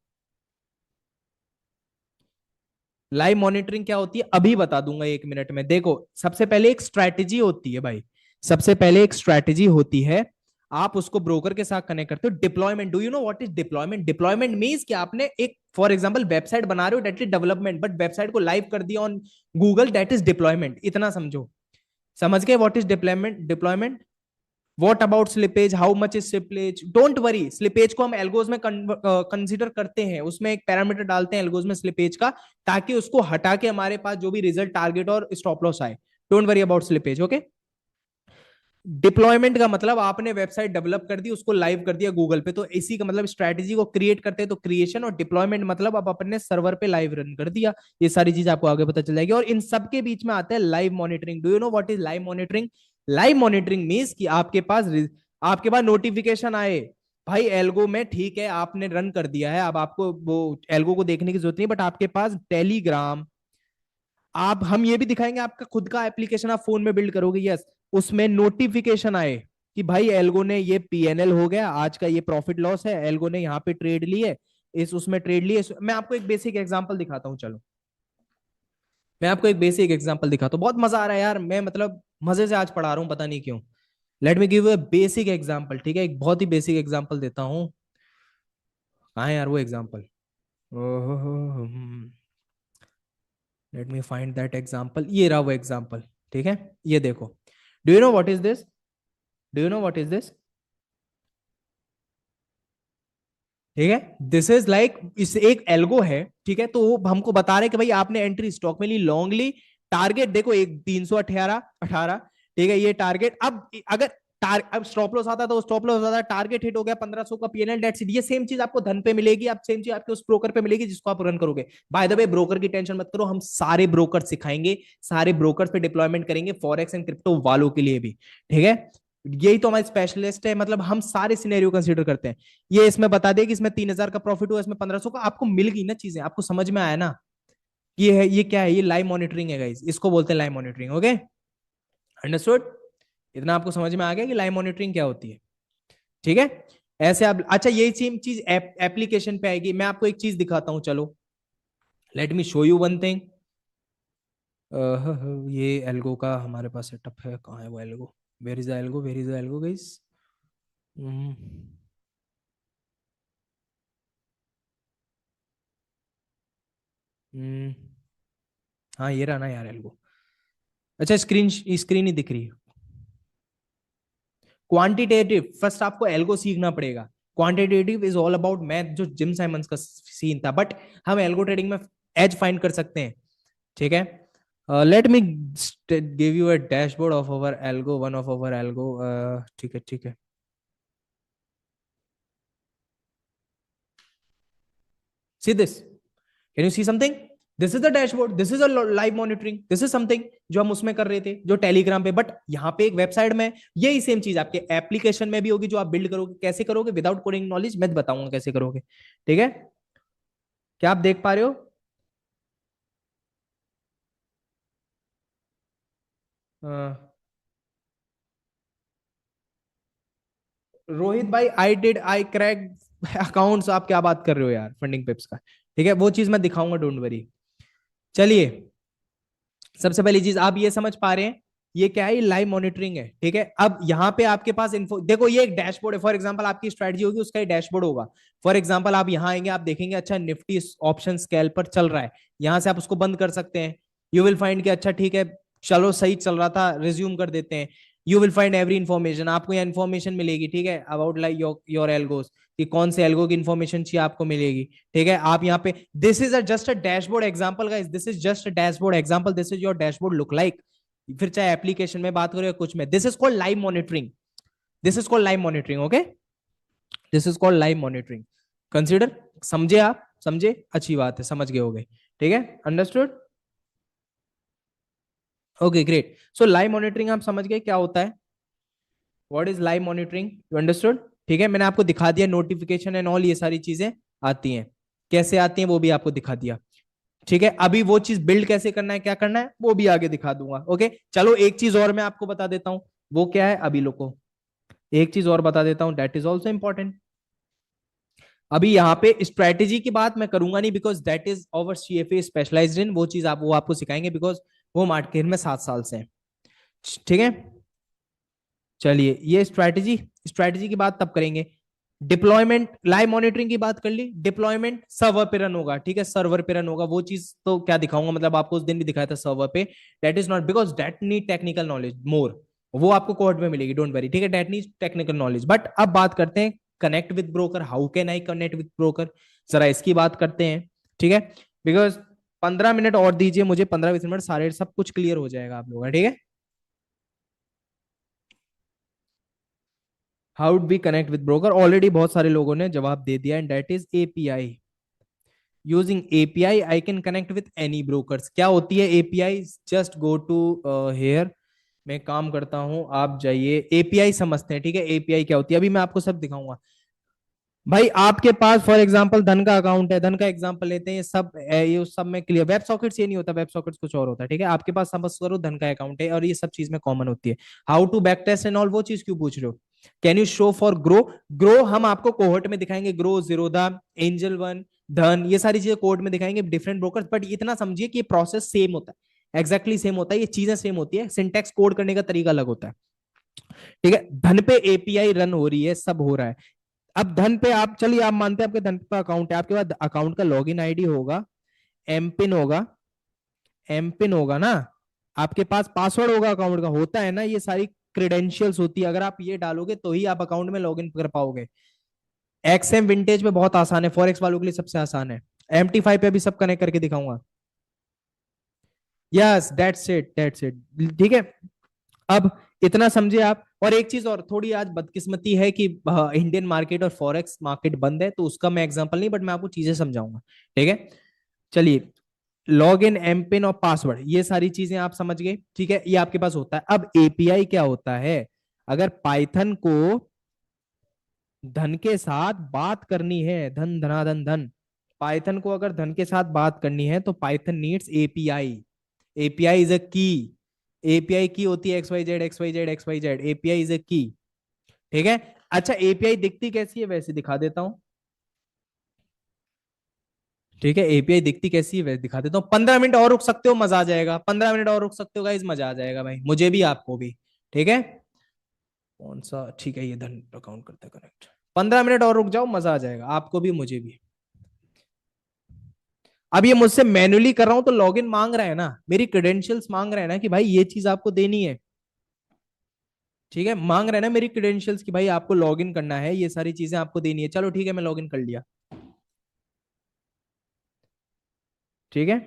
लाइव मॉनिटरिंग क्या होती है अभी बता दूंगा 1 मिनट में। देखो, सबसे पहले एक स्ट्रैटेजी होती है भाई, सबसे पहले एक स्ट्रैटेजी होती है, आप उसको ब्रोकर के साथ कनेक्ट करते हो। Deployment, do you know what is deployment? Deployment means कि आपने एक, फॉर एग्जांपल, वेबसाइट बना रहे हो, that is development, but website को लाइव कर दिया on Google, that is deployment. इतना समझो, समझ गए what is deployment? What about slippage? How much is slippage? Don't worry, slippage को हम एल्गोज में कंसिडर करते हैं, उसमें एक पैरामीटर डालते हैं एल्गोज में स्लिपेज का, ताकि उसको हटा के हमारे पास जो भी रिजल्ट, टारगेट और स्टॉप लॉस आए। Don't worry about slippage, okay. Deployment का मतलब आपने वेबसाइट डेवलप कर दी, उसको लाइव कर दिया गूगल पे, तो इसी का मतलब स्ट्रैटेजी को क्रिएट करते हैं तो क्रिएशन, और डिप्लॉयमेंट मतलब आप अपने सर्वर पे लाइव रन कर दिया। ये सारी चीज आपको आगे पता चल जाएगी। और इन सब के बीच में आता है live monitoring. Do you know what is live monitoring? Live monitoring means कि आपके पास नोटिफिकेशन आए, भाई एल्गो में, ठीक है, आपने रन कर दिया है, अब आपको वो एल्गो को देखने की जरूरत नहीं, बट आपके पास टेलीग्राम, आप, हम ये भी दिखाएंगे, आपका खुद का एप्लीकेशन आप फोन में बिल्ड करोगे, यस। उसमें नोटिफिकेशन आए कि भाई एल्गो ने ये पीएनएल हो गया, आज का ये प्रॉफिट लॉस है, एल्गो ने यहाँ पे ट्रेड ली है, इस उसमें ट्रेड ली है। मैं आपको एक बेसिक एग्जांपल दिखाता हूँ, चलो मैं आपको एक बेसिक एग्जांपल दिखाता हूँ। बहुत मजा आ रहा है यार, मैं मतलब मजे से आज पढ़ा रहा हूँ, पता नहीं क्यों। Let me give a basic example, ठीक है, एक बहुत ही बेसिक एग्जांपल देता हूँ। कहाँ है यार वो example? Let me find that example. ये रहा वो एग्जांपल, ठीक है, ये देखो। Do you know what is this? Do you know what is this? ठीक है, दिस इज लाइक, इस एक एल्गो है, ठीक है, तो वो हमको बता रहे हैं कि भाई आपने एंट्री स्टॉक में ली, लॉन्ग ली, टारगेट देखो एक 318 ठीक है, ये टारगेट। अब अगर अब स्टॉप लॉस आता तो स्टॉप लॉस आता, टारगेट हिट हो गया 1500 का, पीएनएल डेट सीट। ये सेम चीज आपको धन पे मिलेगी, आप सेम चीज आपके उस ब्रोकर पे मिलेगी जिसको आप रन करोगे। बाय द वे, ब्रोकर की टेंशन मत करो, हम सारे ब्रोकर सिखाएंगे, सारे ब्रोकर पे डिप्लॉयमेंट करेंगे, फॉरेक्स एंड क्रिप्टो वालों के लिए भी, ठीक है। यही तो हमारे स्पेशलिस्ट है, मतलब हम सारे सिनेरियो कंसीडर करते हैं। ये इसमें बता दे कि इसमें 3000 का प्रॉफिट हुआ, इसमें 1500 का, आपको मिल गई ना चीजें, आपको समझ में आया ना। ये है, ये क्या है, ये लाइव मॉनिटरिंग है गाइस, इसको बोलते हैं लाइव मॉनिटरिंग। Okay, understood? इतना आपको समझ में आ गया कि लाइव मॉनिटरिंग क्या होती है, ठीक है। ऐसे आप, अच्छा यही सेम चीज एप्लीकेशन पे आएगी। मैं आपको एक चीज दिखाता हूं, चलो let me show you one thing. ये एल्गो का हमारे पास सेटअप है, कहाँ है वो algo? Where is the algo, where is the algo guys? हाँ ये रहा ना यार एल्गो। अच्छा, स्क्रीन स्क्रीन ही दिख रही है। क्वांटिटेटिव, फर्स्ट आपको एल्गो सीखना पड़ेगा। Quantitative is all about math, जो जिम साइमंस का सीन था, बट हम एल्गो ट्रेडिंग में एज फाइंड कर सकते हैं, ठीक है। Let me give you a dashboard of our algo, one of our algo, ठीक है ठीक है। See this, can you see something? This is the dashboard, this is a live monitoring, this is something जो हम उसमें कर रहे थे, जो टेलीग्राम पे, बट यहाँ पे एक वेबसाइट में यही सेम चीज आपके एप्लीकेशन में भी होगी, जो आप बिल्ड करोगे। कैसे करोगे? विदाउट कोडिंग नॉलेज मैं बताऊंगा कैसे करोगे, ठीक है। क्या आप देख पा रहे हो? अ, रोहित भाई, आई क्रैक अकाउंट्स, आप क्या बात कर रहे हो यार, फंडिंग पिप्स का, ठीक है, वो चीज मैं दिखाऊंगा, डोंट वरी। चलिए, सबसे पहली चीज आप ये समझ पा रहे हैं, ये क्या है, लाइव मॉनिटरिंग है, ठीक है। अब यहाँ पे आपके पास इन्फो देखो, ये एक डैशबोर्ड है। फॉर एग्जांपल आपकी स्ट्रेटजी होगी, उसका ही डैशबोर्ड होगा। फॉर एग्जांपल आप यहाँ आएंगे, आप देखेंगे अच्छा निफ्टी ऑप्शन स्केल पर चल रहा है, यहाँ से आप उसको बंद कर सकते हैं। यू विल फाइंड कि अच्छा ठीक है, चलो सही चल रहा था, रिज्यूम कर देते हैं। You will find every information, आपको यहाँ इन्फॉर्मेशन मिलेगी, ठीक है, अबाउट लाइक योर एल्गोस, कि कौन से एल्गो की इन्फॉर्मेशन चाहिए आपको मिलेगी, ठीक है। आप यहाँ पे, this is just a dashboard example guys, this is just a dashboard example, this is your dashboard look like. फिर चाहे एप्लीकेशन में बात करो या कुछ में, this is called live monitoring, this is called live monitoring. Okay, this is called live monitoring. Consider, समझे आप? समझे, अच्छी बात है, समझ गए होगे, ठीक है, अंडरस्टूड। ओके ग्रेट, सो लाइव मॉनिटरिंग आप समझ गए क्या होता है, what is live monitoring, you understood, ठीक है। मैंने आपको दिखा दिया नोटिफिकेशन एंड ऑल, ये सारी चीजें आती हैं, कैसे आती हैं वो भी आपको दिखा दिया, ठीक है। अभी वो चीज बिल्ड कैसे करना है, क्या करना है, वो भी आगे दिखा दूंगा। ओके, चलो एक चीज और मैं आपको बता देता हूं, वो क्या है, अभी लोगों, एक चीज और बता देता हूं, दैट इज ऑल्सो इंपॉर्टेंट। अभी यहाँ पे स्ट्रेटेजी की बात मैं करूंगा नहीं, because that is our CFA specialized in, वो चीज आप वो आपको सिखाएंगे, बिकॉज वो मार्केट में 7 साल से है, ठीक है। चलिए, ये स्ट्रेटेजी, स्ट्रेटेजी की बात तब करेंगे। डिप्लॉयमेंट, लाइव मॉनिटरिंग की बात कर ली, डिप्लॉयमेंट सर्वर पे रन होगा, ठीक है, सर्वर पे रन होगा, वो चीज तो क्या दिखाऊंगा, मतलब आपको उस दिन भी दिखाया था सर्वर पे। That is not because that need technical knowledge मोर, वो आपको कोर्ट में मिलेगी, डोंट वरी, ठीक है, that need technical knowledge. But अब बात करते हैं connect with broker, how can I connect with broker, जरा इसकी बात करते हैं, ठीक है। बिकॉज 15 मिनट और दीजिए मुझे, 15-20 मिनट, सारे सब कुछ क्लियर हो जाएगा आप लोगों का, ठीक है। How we connect with broker, already बहुत सारे लोगों ने जवाब दे दिया, and that is API. Using API I can connect with any brokers. क्या होती है API? Just go to here, मैं काम करता हूं, आप जाइए, एपीआई समझते हैं, ठीक है। एपीआई क्या होती है, अभी मैं आपको सब दिखाऊंगा। भाई आपके पास फॉर एग्जांपल धन का अकाउंट है, धन का एग्जांपल लेते हैं, ये सब में क्लियर। वेब सॉकेट्स ये नहीं होता, वेब सॉकेट्स कुछ और होता है, ठीक है। आपके पास समझ करो धन का अकाउंट है और ये सब चीज में कॉमन होती है। How to back test and all, वो चीज क्यों पूछ रहे हो? Can you show for Groww? Groww हम आपको कोहोर्ट में दिखाएंगे, ग्रो, जीरोधा, एंजल वन, धन, ये सारी चीजें कोड में दिखाएंगे डिफरेंट ब्रोकर्स। बट इतना समझिए कि ये प्रोसेस सेम होता है, एग्जैक्टली सेम होता है, ये चीजें सेम होती है, सिंटेक्स कोड करने का तरीका अलग होता है, ठीक है। धन पे एपीआई रन हो रही है, सब हो रहा है। अब धन पे आप चलिए, आप मानते हैं आपके धन पे अकाउंट है, आपके पास अकाउंट का लॉगिन आईडी होगा, एमपिन होगा, एमपिन होगा ना, आपके पास पासवर्ड होगा अकाउंट का, होता है ना, ये सारी क्रेडेंशियल्स होती है, अगर आप ये डालोगे तो ही आप अकाउंट में लॉगिन कर पाओगे। एक्सएम विंटेज में बहुत आसान है, फॉरेक्स वालों के लिए सबसे आसान है। MT5 पे भी सब कनेक्ट करके दिखाऊंगा। Yes that's it, that's it, ठीक है। अब इतना समझे आप। और एक चीज और, थोड़ी आज बदकिस्मती है कि इंडियन मार्केट और फॉरेक्स मार्केट बंद है, तो उसका मैं एग्जांपल नहीं, बट मैं आपको चीजें समझाऊंगा, ठीक है। चलिए, लॉग इन, एमपिन और पासवर्ड, ये सारी चीजें आप समझ गए, ठीक है, ये आपके पास होता है। अब एपीआई क्या होता है? अगर पाइथन को धन के साथ बात करनी है, धन धनाधन धन, पाइथन को अगर धन के साथ बात करनी है तो Python needs API. API is a की, एपीआई की होती है XYZ XYZ XYZ, API is a की, ठीक है। अच्छा एपीआई दिखती कैसी है वैसे दिखा देता हूं, ठीक है। एपीआई दिखती कैसी है वैसे दिखा देता हूँ। 15 मिनट और रुक सकते हो, मजा आ जाएगा, 15 मिनट और रुक सकते हो गाइस, मजा आ जाएगा भाई, मुझे भी आपको भी, ठीक है। कौन सा, ठीक है, ये धन अकाउंट करते हैं कनेक्ट। 15 मिनट और रुक जाओ, मजा आ जाएगा आपको भी मुझे भी। अब ये मुझसे मैन्युअली कर रहा हूं तो लॉगिन मांग रहा है ना, मेरी क्रेडेंशियल्स मांग रहा है ना कि भाई ये चीज आपको देनी है, ठीक है। मांग रहा है ना मेरी क्रेडेंशियल्स कि भाई आपको लॉगिन करना है, ये सारी चीजें आपको देनी है। चलो ठीक है, मैं लॉगिन कर लिया, ठीक है।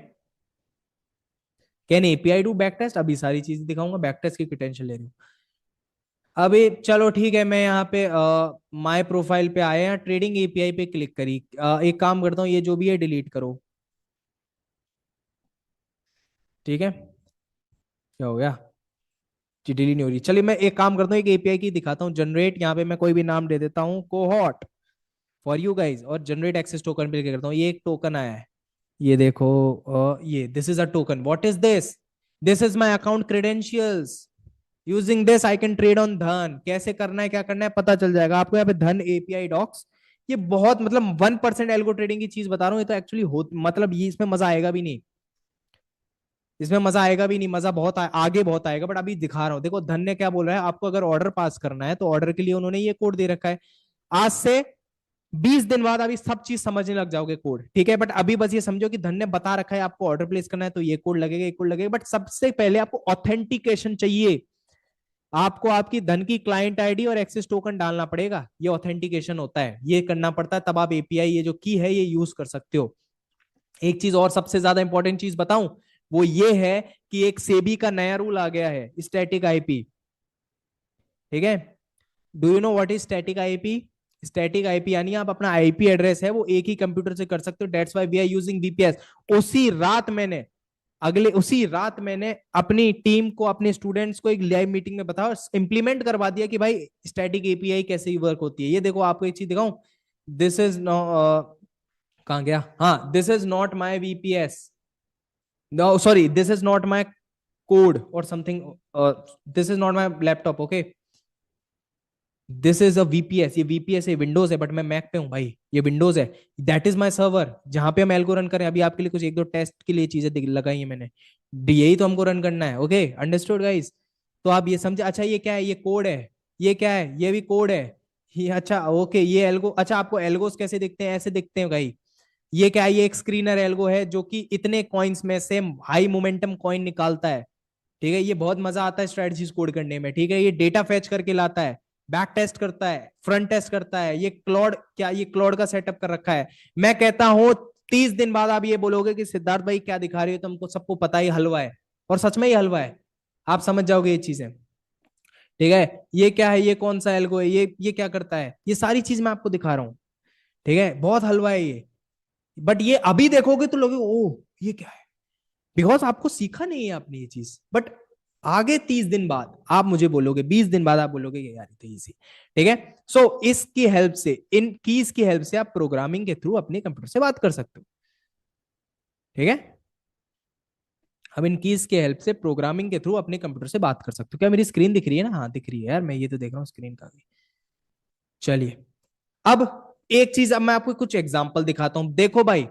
Can API do back test, अभी सारी चीजें दिखाऊंगा, बैक टेस्ट की क्रेडेंशियल ले रही हूँ अभी। चलो ठीक है, मैं यहाँ पे माय प्रोफाइल पे आए हैं, ट्रेडिंग एपीआई पे क्लिक करी। एक काम करता हूँ, ये जो भी है डिलीट करो, ठीक है। क्या हो गया? जी डिलीट नहीं हो रही, चलिए मैं एक काम करता हूँ, एक एपीआई की दिखाता हूँ, जनरेट, यहाँ पे मैं कोई भी नाम दे देता हूँ, कोहॉट फॉर यू गाइज, और जनरेट एक्सेस टोकन पे क्लिक करता हूँ, ये एक टोकन आया है, ये देखो, ये this is a token, what is this? This is my account credentials, using this I can trade on धन। कैसे करना है, क्या करना है, पता चल जाएगा आपको यहाँ पे, धन एपीआई डॉक्स। ये बहुत मतलब 1% एल्गो ट्रेडिंग की चीज बता रहा हूँ, ये तो एक्चुअली हो, मतलब ये इसमें मजा आएगा भी नहीं, इसमें मजा आएगा भी नहीं, मजा बहुत आगे बहुत आएगा, बट अभी दिखा रहा हूँ। देखो धन ने क्या बोल रहा है, आपको अगर ऑर्डर पास करना है तो ऑर्डर के लिए उन्होंने ये कोड दे रखा है। आज से 20 दिन बाद अभी सब चीज समझने लग जाओगे कोड, ठीक है। बट अभी बस ये समझो कि धन ने बता रखा है आपको ऑर्डर प्लेस करना है तो ये कोड लगेगा, ये कोड लगेगा, बट सबसे पहले आपको ऑथेंटिकेशन चाहिए। आपको आपकी धन की क्लाइंट आईडी और एक्सेस टोकन डालना पड़ेगा, ये ऑथेंटिकेशन होता है, ये करना पड़ता है, तब आप एपीआई ये जो की है ये यूज कर सकते हो। एक चीज और सबसे ज्यादा इंपॉर्टेंट चीज बताऊं, वो ये है कि एक सेबी का नया रूल आ गया है, स्टैटिक आईपी, ठीक है। Do you know what is static IP? Static IP यानी आप अपना आईपी एड्रेस है वो एक ही कंप्यूटर से कर सकते हो, that's why we are using VPS. उसी रात मैंने अपनी टीम को, अपने स्टूडेंट्स को एक लाइव मीटिंग में बताया, इंप्लीमेंट करवा दिया कि भाई स्टैटिक एपीआई कैसे वर्क होती है। ये देखो आपको एक चीज दिखाऊं, दिस इज नो, कहां गया, हाँ, this is not my VPS, no sorry, this is not my code और something, this is not my laptop, okay, this is a VPS, ये वीपीएस है, विंडोज है, बट मैं मैक पे हूँ भाई, ये विंडोज है। दैट इज माय सर्वर, जहां पे हम एल्गो रन करें। अभी आपके लिए कुछ एक दो टेस्ट के लिए चीजें लगाई है मैंने, यही तो हमको रन करना है, ओके, अंडरस्टूड गाइस। तो आप ये समझे, अच्छा ये क्या है, ये कोड है, ये क्या है, ये भी कोड है, ये अच्छा ओके, ये एल्गो, अच्छा आपको एल्गोस कैसे दिखते हैं, ऐसे दिखते हैं भाई। ये क्या है, ये एक स्क्रीनर एल्गो है जो कि इतने कॉइन्स में से हाई मोमेंटम कॉइन निकालता है, ठीक है। ये बहुत मजा आता है स्ट्रेटजीज कोड करने में, ठीक है। ये डेटा फेच करके लाता है, बैक टेस्ट करता है, फ्रंट टेस्ट करता है, ये क्लॉड, क्या ये क्लॉड का सेटअप कर रखा है। मैं कहता हूं 30 दिन बाद आप ये बोलोगे कि सिद्धार्थ भाई क्या दिखा रही हो, तुमको सबको पता ही हलवा है, और सच में ही हलवा है, आप समझ जाओगे ये चीजें, ठीक है। ये क्या है, ये कौन सा एल्गो है, ये क्या करता है, ये सारी चीज मैं आपको दिखा रहा हूँ, ठीक है। बहुत हलवा है ये, बट ये अभी देखोगे तो लोगे ओ ये क्या है, बिकॉज आपको सीखा नहीं है आपने ये चीज, बट आगे 30 दिन बाद आप मुझे बोलोगे, 20 दिन बाद आप बोलोगे ये यार तो इजी। ठीक है। सो इसकी हेल्प से, इन कीज की हेल्प से आप प्रोग्रामिंग के थ्रू अपने कंप्यूटर से बात कर सकते हो। ठीक है। अब इन कीज के हेल्प से प्रोग्रामिंग के थ्रू अपने कंप्यूटर से बात कर सकते हो। क्या मेरी स्क्रीन दिख रही है ना? हाँ दिख रही है यार, मैं ये तो देख रहा हूँ स्क्रीन का भी। चलिए, अब एक चीज, अब मैं आपको कुछ एग्जांपल दिखाता हूं। देखो भाई,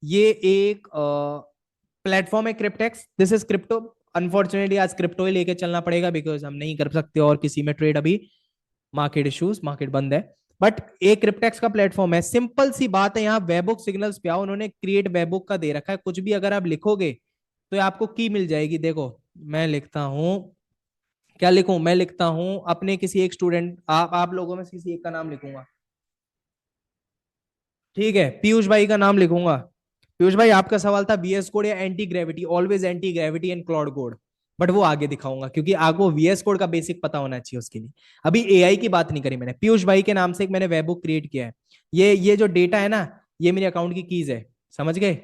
ये एक प्लेटफॉर्म है क्रिप्टेक्स, दिस इज क्रिप्टो। अनफॉर्चुनेटली आज क्रिप्टो ही लेके चलना पड़ेगा, बिकॉज हम नहीं कर सकते और किसी में ट्रेड अभी, मार्केट इश्यूज, मार्केट बंद है। बट एक क्रिप्टेक्स का प्लेटफॉर्म है, सिंपल सी बात है। यहाँ वेबबुक सिग्नल्स पे आओ, उन्होंने क्रिएट वेबबुक का दे रखा है, कुछ भी अगर आप लिखोगे तो आपको की मिल जाएगी। देखो मैं लिखता हूं, क्या लिखूं? मैं लिखता हूं अपने किसी एक स्टूडेंट, आप लोगों में से किसी एक का नाम लिखूंगा। ठीक है, पीयूष भाई का नाम लिखूंगा। पीयूष भाई आपका सवाल था वीएस कोड या anti gravity, always anti gravity and cloud code. But वो आगे दिखाऊंगा, क्योंकि आपको वीएस कोड का बेसिक पता होना चाहिए उसके लिए। अभी एआई की बात नहीं करी मैंने। पीयूष भाई के नाम से एक मैंने वेबबुक क्रिएट किया है। ये जो डेटा है ना, ये मेरे अकाउंट की कीज है, समझ गए?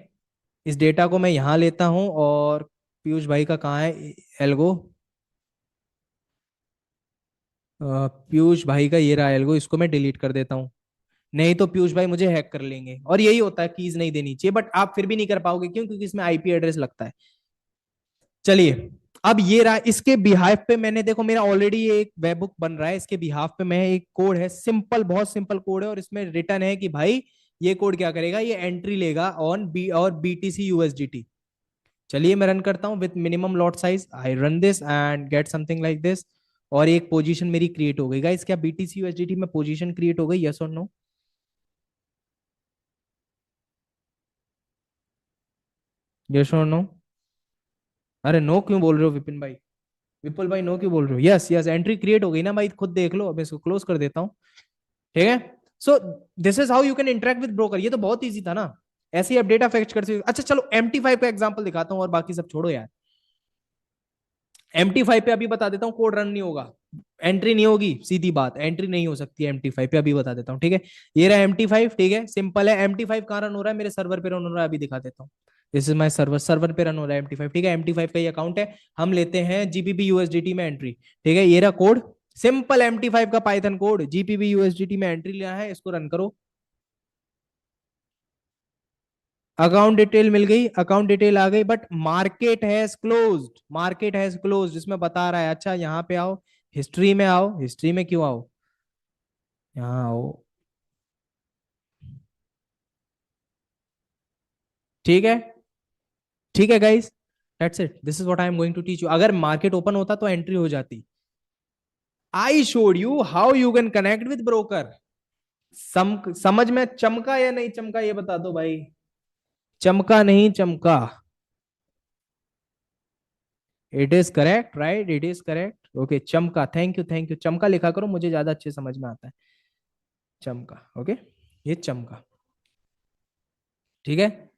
इस डेटा को मैं यहां लेता हूं, और पीयूष भाई का कहाँ है एल्गो? पीयूष भाई का ये रहा एल्गो, इसको मैं डिलीट कर देता हूँ। नहीं तो पीयूष भाई मुझे हैक कर लेंगे, और यही होता है, कीज नहीं देनी चाहिए, बट आप फिर भी नहीं कर पाओगे। क्यों? क्योंकि इसमें आईपी एड्रेस लगता है। चलिए, अब ये रहा, इसके बिहाफ पे मैंने, देखो मेरा ऑलरेडी एक वेब बुक बन रहा है, इसके बिहाफ पे मैं एक कोड है, सिंपल, बहुत सिंपल कोड है, और इसमें रिटर्न है कि भाई ये कोड क्या करेगा, ये एंट्री लेगा ऑन बी और बीटीसी यूएसडीटी। चलिए मैं रन करता हूँ with minimum lot size, I run this and get something like this. और एक पोजीशन मेरी क्रिएट हो गई गाइस। क्या बीटीसी यूएसडीटी में पोजीशन क्रिएट हो गई? यस और नो? यस और नो? अरे नो क्यों बोल रहे हो विपिन भाई? विपुल भाई नो क्यों बोल रहे हो? यस यस, एंट्री क्रिएट हो गई ना भाई, खुद देख लो। अब इसको क्लोज कर देता हूँ। ठीक है। So this is how you can interact with broker. ये तो बहुत इजी था ना, ऐसे ही आप डेटा फेच कर सकते हो। अच्छा चलो MT5 का एग्जांपल दिखाता हूँ, और बाकी सब छोड़ो यार। MT5 पे अभी बता देता हूँ, कोड रन नहीं होगा, एंट्री नहीं होगी, सीधी बात, एंट्री नहीं हो सकती MT5 पे, अभी बता देता हूँ। ठीक है, ये रहा MT5। ठीक है, सिंपल है। MT5 कहाँ रन हो रहा है? मेरे सर्वर पे रन हो रहा है, अभी दिखा देता हूँ। This is my server, server पे रन हो रहा है MT5। ठीक है, MT5 का ये अकाउंट है। हम लेते हैं जीपीपी यूएसडीटी में एंट्री। ठीक है, ये रहा कोड, सिंपल MT5 का पाइथन कोड, जीपीपी यूएसडीटी में एंट्री लेना है, इसको रन करो। अकाउंट डिटेल मिल गई, अकाउंट डिटेल आ गई, but market has closed, market has closed इसमें बता रहा है। अच्छा यहाँ पे आओ, हिस्ट्री में आओ। हिस्ट्री में क्यों आओ? यहाँ आओ। ठीक है, ठीक है guys, that's it, this is what I am going to teach you. अगर मार्केट ओपन होता तो एंट्री हो जाती। I showed you how you can connect with broker. समझ में चमका या नहीं चमका, ये बता दो भाई। चमका नहीं चमका? It is correct, right? It is correct. Okay, चमका, थैंक यू थैंक यू। चमका लिखा करो, मुझे ज्यादा अच्छे समझ में आता है। चमका, ओके, ये चमका। ठीक है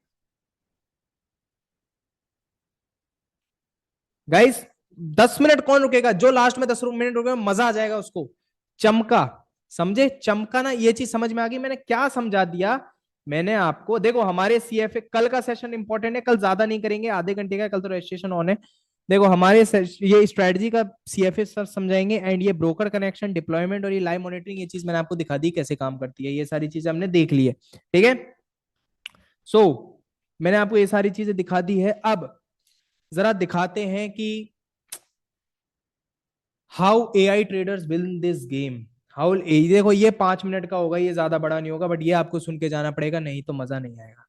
गाइस, 10 मिनट कौन रुकेगा? जो लास्ट में 10 मिनट रुकेगा मजा आ जाएगा उसको। चमका, समझे? चमका ना, ये चीज समझ में आ गई? मैंने क्या समझा दिया? मैंने आपको, देखो हमारे CFA कल का सेशन इंपॉर्टेंट है, कल ज्यादा नहीं करेंगे, आधे घंटे का, कल तो रजिस्ट्रेशन ऑन है। देखो हमारे ये स्ट्रेटजी का CFA सर समझाएंगे, एंड ये ब्रोकर कनेक्शन, डिप्लॉयमेंट और ये लाइव मॉनिटरिंग, ये चीज मैंने आपको दिखा दी कैसे काम करती है, ये सारी चीजें हमने देख ली है। ठीक है। सो मैंने आपको ये सारी चीजें दिखा दी है। अब जरा दिखाते हैं कि how AI traders win this game. How, देखो ये 5 मिनट का होगा, ये ज्यादा बड़ा नहीं होगा, बट ये आपको सुन के जाना पड़ेगा, नहीं तो मजा नहीं आएगा।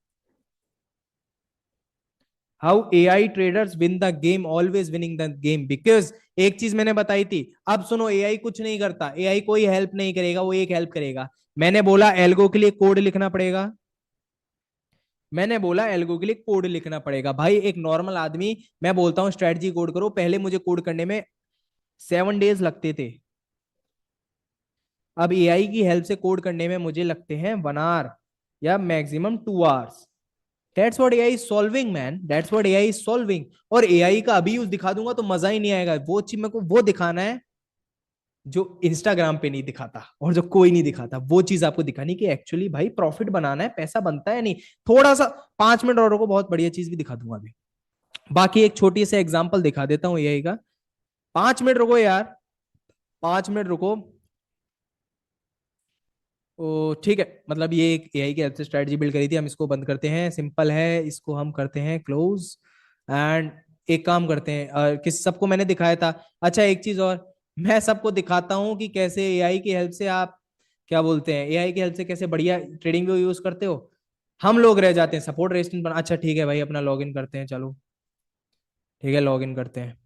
How AI traders win the game, always winning the game, because एक चीज मैंने बताई थी। अब सुनो, AI कुछ नहीं करता, AI कोई हेल्प नहीं करेगा, वो एक हेल्प करेगा। मैंने बोला एल्गो के लिए कोड लिखना पड़ेगा, मैंने बोला एल्गो के लिए कोड लिखना पड़ेगा। भाई एक नॉर्मल आदमी, मैं बोलता हूँ स्ट्रेटजी कोड करो, पहले मुझे कोड करने में 7 डेज लगते थे, अब AI की हेल्प से कोड करने में मुझे लगते हैं 1 आवर या maximum 2 hours. That's what AI is solving man, that's what AI is solving. और AI का अभी यूज दिखा दूंगा तो मजा ही नहीं आएगा। वो चीज मेरे को वो दिखाना है जो इंस्टाग्राम पे नहीं दिखाता, और जो कोई नहीं दिखाता, वो चीज आपको दिखानी कि एक्चुअली भाई प्रॉफिट बनाना है, पैसा बनता है नहीं। थोड़ा सा 5 मिनट और को बहुत बढ़िया चीज भी दिखा दूंगा अभी। बाकी एक छोटी सी एग्जांपल दिखा देता हूँ AI का। 5 मिनट रुको यार, 5 मिनट रुको। ओ ठीक है, मतलब ये एक एआई की हेल्प से स्ट्रेटजी बिल्ड करी थी, हम इसको बंद करते हैं, सिंपल है, इसको हम करते हैं क्लोज। एंड एक काम करते हैं, किस सबको मैंने दिखाया था। अच्छा एक चीज और, मैं सबको दिखाता हूँ कि कैसे एआई की हेल्प से आप, क्या बोलते हैं, एआई की हेल्प से कैसे बढ़िया ट्रेडिंग व्यू यूज करते हो। हम लोग रह जाते हैं सपोर्ट रेजिस्टेंस बना। अच्छा ठीक है भाई, अपना लॉग इन करते हैं, चलो ठीक है लॉग इन करते हैं।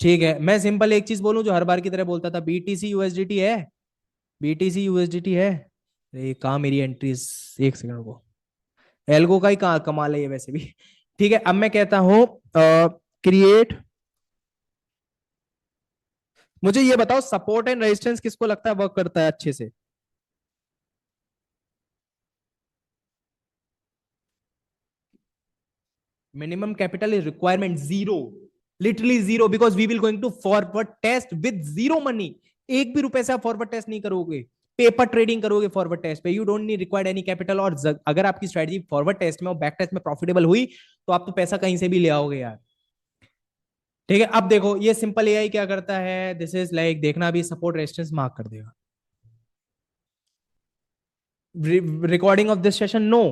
ठीक है, मैं सिंपल एक चीज बोलूं जो हर बार की तरह बोलता था, बीटीसी यूएसडीटी है, बीटीसी यूएसडीटी है। अरे कहाँ मेरी एंट्रीज, एक सेकंड को, एल्गो का ही कहाँ कमाल है ये वैसे भी। ठीक है, अब मैं कहता हूँ क्रिएट। मुझे ये बताओ सपोर्ट एंड रेजिस्टेंस किसको लगता है वर्क करता है अच्छे से। Minimum capital is requirement zero, literally zero, because we will going to forward test with zero money. एक भी रुपए से आप फॉरवर्ड टेस्ट नहीं करोगे, पेपर ट्रेडिंग करोगे फॉरवर्ड टेस्ट पे, you don't need required any capital. और अगर आपकी स्ट्रेटजी फॉरवर्ड टेस्ट में और बैक टेस्ट में प्रॉफिटेबल हुई, तो आप तो पैसा कहीं से भी ले आओगे यार। ठीक है, अब देखो ये सिंपल एआई क्या करता है, दिस इज लाइक, देखना अभी सपोर्ट रेजिस्टेंस मार्क कर देगा। Recording of this session no,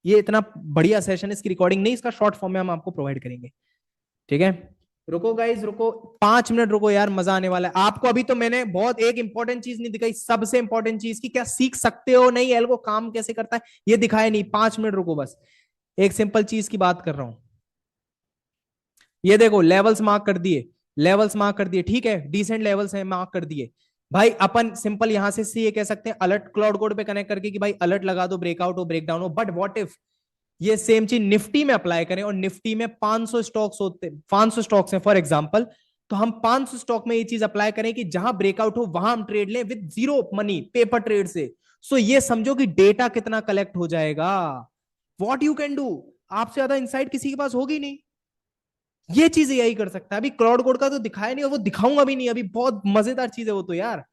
ये इतना बढ़िया सेशन, इसकी रिकॉर्डिंग नहीं, इसका शॉर्ट फॉर्म में हम आपको प्रोवाइड करेंगे। ठीक है, रुको गाइस रुको, 5 मिनट रुको यार, मजा आने वाला है आपको। अभी तो मैंने बहुत एक इंपॉर्टेंट चीज नहीं दिखाई, सबसे इंपॉर्टेंट चीज की क्या सीख सकते हो नहीं एल्गो काम कैसे करता है, ये दिखाया नहीं। 5 मिनट रुको बस, एक सिंपल चीज की बात कर रहा हूं। ये देखो लेवल्स मार्क कर दिए, लेवल्स मार्क कर दिए, ठीक है, डिसेंट लेवल्स हैं मार्क कर दिए। भाई अपन सिंपल यहां से ये कह सकते हैं अलर्ट क्लाउड कोड पे कनेक्ट करके कि भाई अलर्ट लगा दो, ब्रेकआउट हो ब्रेकडाउन हो। बट व्हाट इफ ये सेम चीज निफ्टी में अप्लाई करें, और निफ्टी में 500 स्टॉक्स होते, 500 स्टॉक्स हैं फॉर एग्जांपल, तो हम 500 स्टॉक में ये चीज अप्लाई करें कि जहां ब्रेकआउट हो वहां हम ट्रेड लें with zero money paper trade से। सो ये समझो कि डेटा कितना कलेक्ट हो जाएगा। व्हाट यू कैन डू, आपसे ज्यादा इंसाइट किसी के पास होगी नहीं। ये चीज यही कर सकता है। अभी क्लाउड कोड का तो दिखाया नहीं, और वो दिखाऊंगा भी नहीं अभी, बहुत मजेदार चीज है वो तो यार,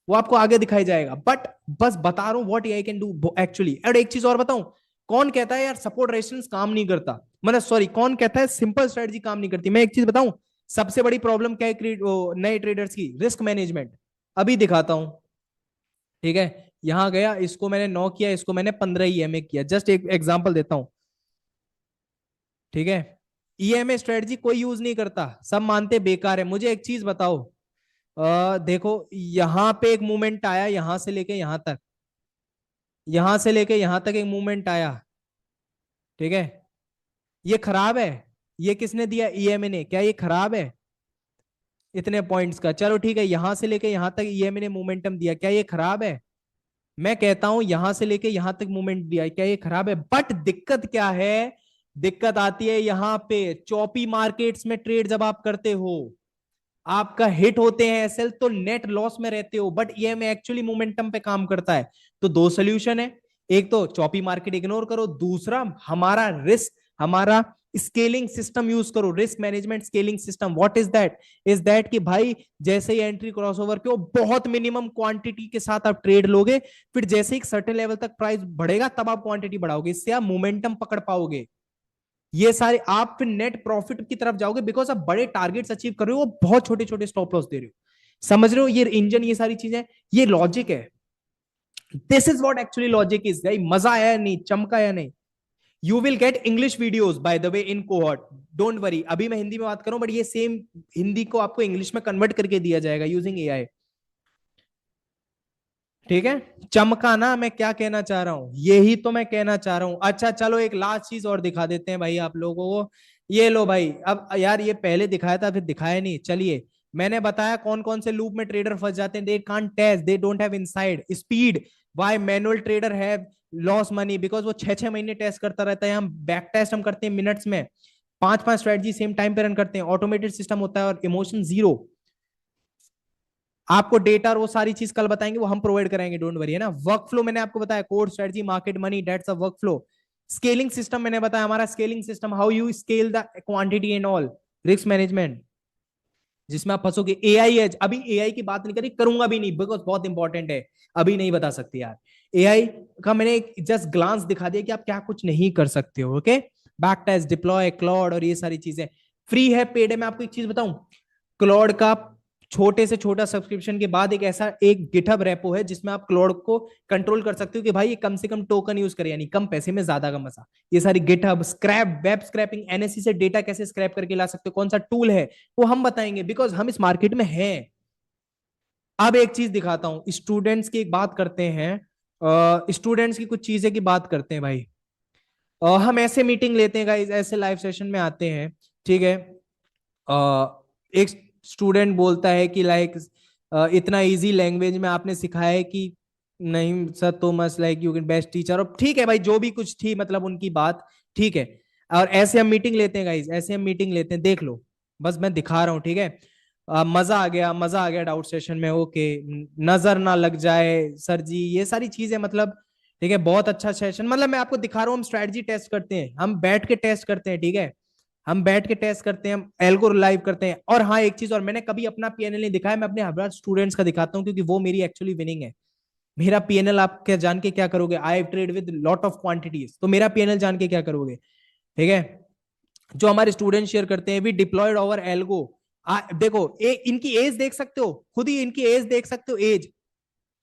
वो आपको आगे दिखाई जाएगा। बट बस बता रहा हूं what AI can do actually. और एक चीज और बताऊं, कौन कहता है यार सपोर्ट रेजिस्टेंस काम नहीं करता, मतलब सॉरी, कौन कहता है सिंपल स्ट्रेटजी काम नहीं करती। मैं एक चीज बताऊं, सबसे बड़ी प्रॉब्लम क्या है नए ट्रेडर्स की, रिस्क मैनेजमेंट। अभी दिखाता हूं, ठीक है, यहां गया, इसको मैंने 9 किया, इसको मैंने 15 ईएमए किया, जस्ट एक एग्जांपल देता हूं। ठीक है, ईएमए स्ट्रेटजी कोई यूज नहीं करता, सब मानते बेकार है। मुझे एक चीज बताओ, देखो यहां पे एक मूवमेंट आया, यहां से लेके यहां तक, यहां से लेके यहां तक एक मूवमेंट आया, ठीक है, ये खराब है, ये किसने दिया, ईएमए ने, क्या ये खराब है इतने पॉइंट्स का। चलो ठीक है, यहां से लेके यहां तक ईएमए ने मोमेंटम दिया, क्या ये खराब है। मैं कहता हूं यहां से लेके यहां तक मूवमेंट दिया, क्या ये खराब है। बट दिक्कत क्या है, दिक्कत आती है यहां पे चौपी मार्केट्स में ट्रेड जब आप करते हो, आपका हिट होते हैं एसएल तो नेट लॉस में रहते हो, बट ईएमए एक्चुअली मोमेंटम पे काम करता है। तो दो सोल्यूशन है, एक तो चॉपी मार्केट इग्नोर करो, दूसरा हमारा रिस्क, हमारा स्केलिंग सिस्टम यूज करो, risk management scaling system. What is that कि भाई जैसे ही एंट्री क्रॉसओवर के बहुत मिनिमम क्वांटिटी के साथ आप ट्रेड लोगे, फिर जैसे एक सर्टेन लेवल तक प्राइस बढ़ेगा तब आप क्वांटिटी बढ़ाओगे, इससे आप मोमेंटम पकड़ पाओगे। ये सारे आप फिर नेट प्रॉफिट की तरफ जाओगे, बिकॉज आप बड़े टारगेट्स अचीव कर रहे हो, बहुत छोटे छोटे स्टॉप लॉस दे रहे हो। समझ रहे हो ये इंजन, ये सारी चीजें, ये लॉजिक है। This is what actually logic is. भाई मजा आया नहीं, चमका या नहीं। You will get English videos bye the way in cohort, don't worry. अभी मैं हिंदी में बात करूं, बट ये सेम हिंदी को आपको इंग्लिश में कन्वर्ट करके दिया जाएगा यूजिंग एआई। ठीक है, चमका ना, मैं क्या कहना चाह रहा हूं, यही तो मैं कहना चाह रहा हूं। अच्छा चलो एक लास्ट चीज और दिखा देते हैं भाई आप लोगों को। ये लो भाई, अब यार ये पहले दिखाया था फिर दिखाया नहीं, चलिए मैंने बताया कौन कौन से लूप में ट्रेडर फंस जाते हैं। They can't test, they don't have insight speed. Why manual trader have loss money, because वो 6 6 महीने टेस्ट करता रहता है। हम बैक टेस्ट हम करते हैं मिनट्स में, 5 5 स्ट्रेटजी सेम टाइम पे रन करते हैं, ऑटोमेटेड सिस्टम होता है और इमोशन जीरो। आपको डेटा और वो सारी चीज कल बताएंगे, वो हम प्रोवाइड कराएंगे, डोंट वरी, है ना। वर्क फ्लो मैंने आपको बताया, code strategy market money, dates a work flow. Scaling system मैंने बताया, हमारा scaling system, how you scale the quantity and all, risk management, जिसमें आप फंसोगे। एआई एज, अभी एआई की बात नहीं करी, करूंगा भी नहीं, बिकॉज बहुत इंपॉर्टेंट है, अभी नहीं बता सकते यार। एआई का मैंने जस्ट ग्लांस दिखा दिया कि आप क्या कुछ नहीं कर सकते हो, okay. Back test, deploy, Claude और ये सारी चीजें फ्री है, पेड है। मैं आपको एक चीज बताऊं, क्लॉड का छोटे से छोटा सब्सक्रिप्शन के बाद एक ऐसा एक गिटहब रेपो है जिसमें आप क्लॉड को कंट्रोल कर सकते हो कि भाई ये कम से कम टोकन यूज करे, यानी कम पैसे में ज्यादा का मजा। ये सारी GitHub scrap, web scrapping, NSC से डेटा कैसे स्क्रैप करके ला सकते हो, कौन सा टूल है वो हम बताएंगे, बिकॉज हम इस मार्केट में हैं। अब एक चीज दिखाता हूं, स्टूडेंट्स की एक बात करते हैं, स्टूडेंट्स की कुछ चीजें की बात करते हैं भाई। हम ऐसे मीटिंग लेते हैं गाइस, ऐसे लाइव सेशन में आते हैं, ठीक है। एक स्टूडेंट बोलता है कि लाइक इतना इजी लैंग्वेज में आपने सिखाया है कि नहीं सर, तो much like you can best teacher, और ठीक है भाई जो भी कुछ थी मतलब उनकी बात, ठीक है। और ऐसे हम मीटिंग लेते हैं गाइस, ऐसे हम मीटिंग लेते हैं, देख लो, बस मैं दिखा रहा हूँ, ठीक है। मजा आ गया, मजा आ गया डाउट सेशन में, ओके। नजर ना लग जाए सर जी, ये सारी चीजें मतलब, ठीक है, बहुत अच्छा सेशन, मतलब मैं आपको दिखा रहा हूँ, हम स्ट्रेटजी टेस्ट करते हैं, हम बैठ के टेस्ट करते हैं, ठीक है। हम बैठ के टेस्ट करते हैं, हम एल्गो लाइव करते हैं। और हाँ एक चीज और, मैंने कभी अपना पीएनएल नहीं दिखाया, मैं अपने हर स्टूडेंट्स का दिखाता हूँ क्योंकि वो मेरी एक्चुअली विनिंग है। मेरा पीएनएल आप क्या जान के क्या करोगे, I trade with lot of quantities, तो मेरा पीएनएल जान के क्या करोगे, ठीक है। जो हमारे स्टूडेंट शेयर करते हैं, वी डिप्लॉयड ओवर एल्गो। देखो इनकी एज देख सकते हो, खुद ही इनकी एज देख सकते हो, एज।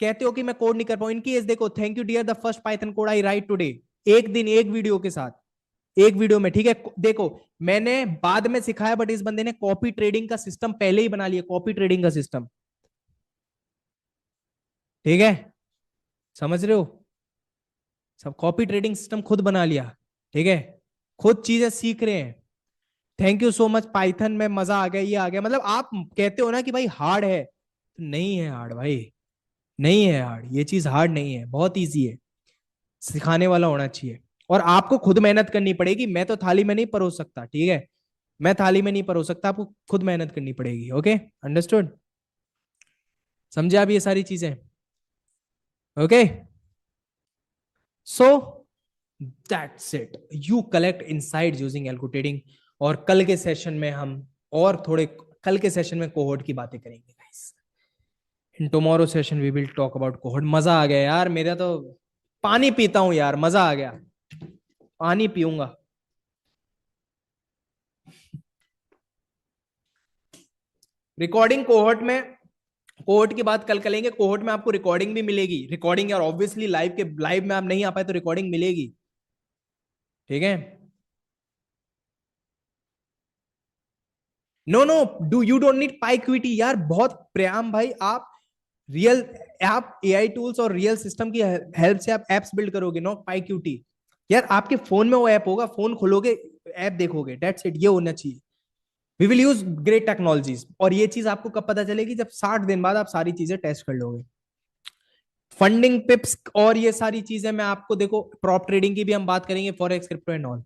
कहते हो कि मैं कोड नहीं कर पाऊं, इनकी एज देखो, thank you dear the first Python code I write today. एक दिन एक वीडियो के साथ, एक वीडियो में, ठीक है। देखो मैंने बाद में सिखाया, बट इस बंदे ने कॉपी ट्रेडिंग का सिस्टम पहले ही बना लिया, कॉपी ट्रेडिंग का सिस्टम, ठीक है, समझ रहे हो, सब कॉपी ट्रेडिंग सिस्टम खुद बना लिया, ठीक है। खुद चीजें सीख रहे हैं। Thank you so much, Python में मजा आ गया, ये आ गया, मतलब आप कहते हो ना कि भाई हार्ड है, तो नहीं है हार्ड भाई, नहीं है हार्ड, ये चीज हार्ड नहीं है, बहुत इजी है। सिखाने वाला होना चाहिए, और आपको खुद मेहनत करनी पड़ेगी, मैं तो थाली में नहीं परोस सकता, ठीक है। मैं थाली में नहीं परोस सकता, आपको खुद मेहनत करनी पड़ेगी, ओके, अंडरस्टूड, समझे आप ये सारी चीजें, okay. So that's it, you collect insight using algo trading. और कल के सेशन में हम और थोड़े, कल के सेशन में कोहोर्ट की बातें करेंगे guys. In tomorrow session we will talk about cohort. मजा आ गया यार, मेरा तो पानी पीता हूं यार, मजा आ गया, पानी पीऊंगा। रिकॉर्डिंग कोहोर्ट में, कोहोर्ट की बात कल करेंगे, कोहोर्ट में आपको रिकॉर्डिंग भी मिलेगी, रिकॉर्डिंग यार ऑब्वियसली लाइव के, लाइव में आप नहीं आ पाए तो रिकॉर्डिंग मिलेगी, ठीक है। No no, do you don't need pyquity यार, बहुत प्रियाम भाई, आप रियल, आप एआई टूल्स और रियल सिस्टम की हेल्प से आप एप्स बिल्ड करोगे, नॉट पाइक्विटी। यार आपके फोन में वो ऐप होगा, फोन खोलोगे, ऐप देखोगे, दैट्स इट, ये होना चाहिए। We will use great technologies, और ये चीज आपको कब पता चलेगी, जब 60 दिन बाद आप सारी चीजें टेस्ट कर लोगे। फंडिंग पिप्स और ये सारी चीजें मैं आपको, देखो प्रॉप ट्रेडिंग की भी हम बात करेंगे, फॉरेक्स, क्रिप्टो एंड ऑल,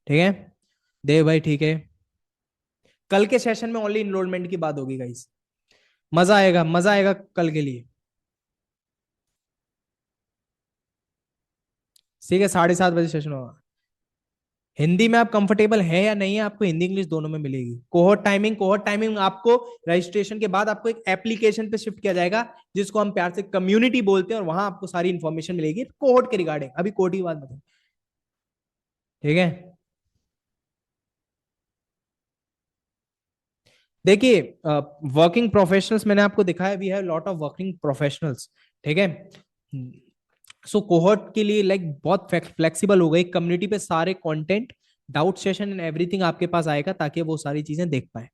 ठीक है। देव भाई ठीक है, कल के सेशन में ओनली इनरोलमेंट की बात होगी गाइस, मजा आएगा, मजा आएगा कल के लिए, ठीक है। 7:30 बजे सेशन होगा। हिंदी में आप कंफर्टेबल हैं या नहीं है, आपको हिंदी इंग्लिश दोनों में मिलेगी। कोहोर्ट टाइमिंग, कोहोर्ट टाइमिंग आपको रजिस्ट्रेशन के बाद आपको एक एप्लीकेशन पे शिफ्ट किया जाएगा, जिसको हम प्यार से कम्युनिटी बोलते हैं, और वहां आपको सारी इंफॉर्मेशन मिलेगी कोहोर्ट के रिगार्डिंग। अभी कोहोर्ट की बात बताओ, ठीक है। देखिए वर्किंग प्रोफेशनल्स मैंने आपको दिखाया, we have lot of working professionals, ठीक है। सो कोहोर्ट के लिए लाइक बहुत फ्लेक्सिबल हो गई, कम्युनिटी पे सारे content, doubt session and everything आपके पास आएगा, ताकि वो सारी चीजें देख पाए।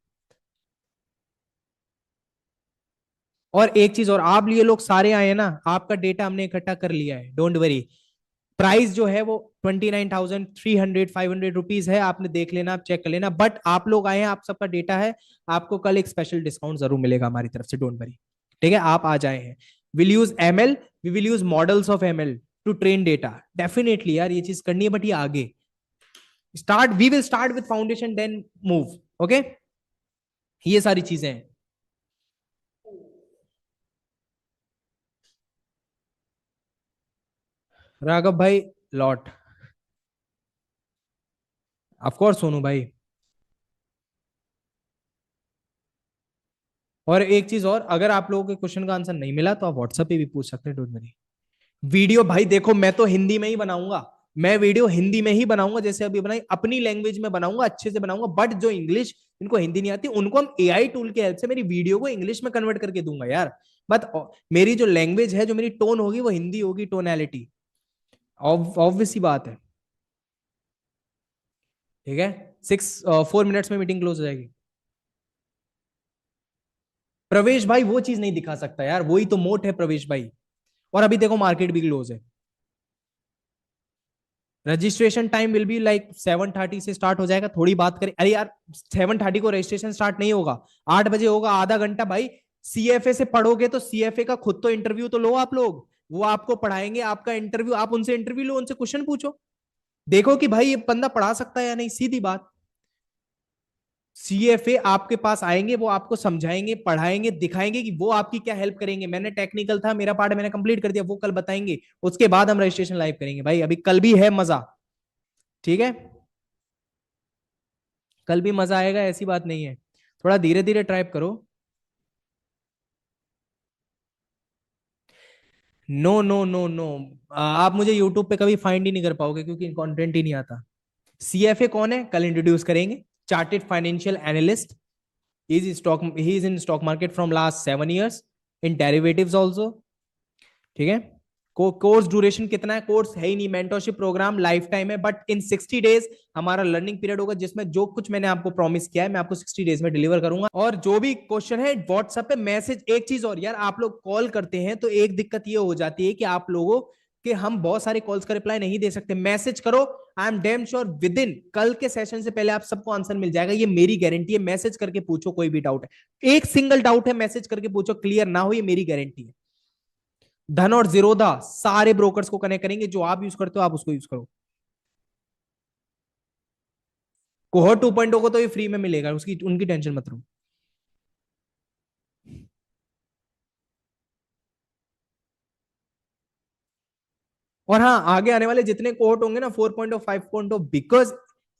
और एक चीज और, आप ये लोग सारे आए हैं ना, आपका डेटा हमने इकट्ठा कर लिया है, डोंट वरी। प्राइस जो है वो 29,300 500 रुपीज है, आपने देख लेना, आप चेक कर लेना, बट आप लोग आए हैं, आप सबका डेटा है, आपको कल एक स्पेशल डिस्काउंट जरूर मिलेगा हमारी तरफ से, डोंट वरी, ठीक है। आप आ जाए हैं, will use ML, we will use models of ML to train data, definitely यार ये चीज करनी है, बट ये आगे start, we will start with foundation then move, okay, ये सारी चीजें हैं। राघव भाई, लॉट, ऑफ कोर्स सोनू भाई। और एक चीज और, अगर आप लोगों के क्वेश्चन का आंसर नहीं मिला तो आप व्हाट्सएप पे भी पूछ सकते हैं, डोंट वरी। वीडियो भाई देखो, मैं तो हिंदी में ही बनाऊंगा, मैं वीडियो हिंदी में ही बनाऊंगा, जैसे अभी बनाई, अपनी लैंग्वेज में बनाऊंगा, अच्छे से बनाऊंगा। बट जो इंग्लिश, इनको हिंदी नहीं आती, उनको हम एआई टूल के हेल्प से मेरी वीडियो को इंग्लिश में कन्वर्ट करके दूंगा यार। बट मेरी जो लैंग्वेज है, जो मेरी टोन होगी, वो हिंदी होगी, टोनैलिटी। ऑब्वियस सी बात है। ठीक है। 4 मिनट्स में मीटिंग क्लोज हो जाएगी। प्रवेश भाई वो चीज नहीं दिखा सकता यार, वही तो मोट है प्रवेश भाई। और अभी देखो मार्केट भी क्लोज है। Registration time will be like 7:30 से स्टार्ट हो जाएगा, थोड़ी बात करें। अरे यार 7:30 को रजिस्ट्रेशन स्टार्ट नहीं होगा, 8 बजे होगा, आधा घंटा भाई। सीएफए से पढ़ोगे तो सीएफए का खुद तो इंटरव्यू तो लो आप लोग। वो आपको पढ़ाएंगे, आपका इंटरव्यू, आप उनसे इंटरव्यू लो, उनसे क्वेश्चन पूछो, देखो कि भाई ये बंदा पढ़ा सकता है या नहीं, सीधी बात। सीएफए आपके पास आएंगे, वो आपको समझाएंगे, पढ़ाएंगे, दिखाएंगे कि वो आपकी क्या हेल्प करेंगे। मैंने टेक्निकल था, मेरा पार्ट मैंने कंप्लीट कर दिया, वो कल बताएंगे। उसके बाद हम रजिस्ट्रेशन लाइव करेंगे भाई, अभी कल भी है मजा। ठीक है, कल भी मजा आएगा, ऐसी बात नहीं है। थोड़ा धीरे धीरे टाइप करो। नो नो नो नो, आप मुझे यूट्यूब पे कभी फाइंड ही नहीं कर पाओगे, क्योंकि कंटेंट ही नहीं आता। सीएफए कौन है कल इंट्रोड्यूस करेंगे। Chartered financial analyst. He is in stock market from last 7 years, in derivatives also. ठीक है। कोर्स ड्यूरेशन कितना है, कोर्स है ही नहीं, मेंटरशिप प्रोग्राम लाइफ टाइम है, बट इन 60 days हमारा लर्निंग पीरियड होगा, जिसमें जो कुछ मैंने आपको प्रॉमिस किया है मैं आपको 60 days में डिलीवर करूंगा। और जो भी क्वेश्चन है व्हाट्सएप पे मैसेज। एक चीज और यार, आप लोग कॉल करते हैं तो एक दिक्कत ये हो जाती है कि आप लोगों के, हम बहुत सारे कॉल्स का रिप्लाई नहीं दे सकते, मैसेज करो। I am damn sure within कल के सेशन से पहले आप सबको आंसर मिल जाएगा, ये मेरी गारंटी है। मैसेज करके पूछो, कोई भी डाउट है, एक सिंगल डाउट है, मैसेज करके पूछो, क्लियर ना हो, ये मेरी गारंटी है। धन और जीरोधा सारे ब्रोकर्स को कनेक्ट करेंगे, जो आप यूज करते हो आप उसको यूज करो। कोहर 2.0 को तो ये फ्री में मिलेगा, उसकी उनकी टेंशन मत लो। और हाँ, आगे आने वाले जितने कोहट होंगे ना, 4.0 5.0, बिकॉज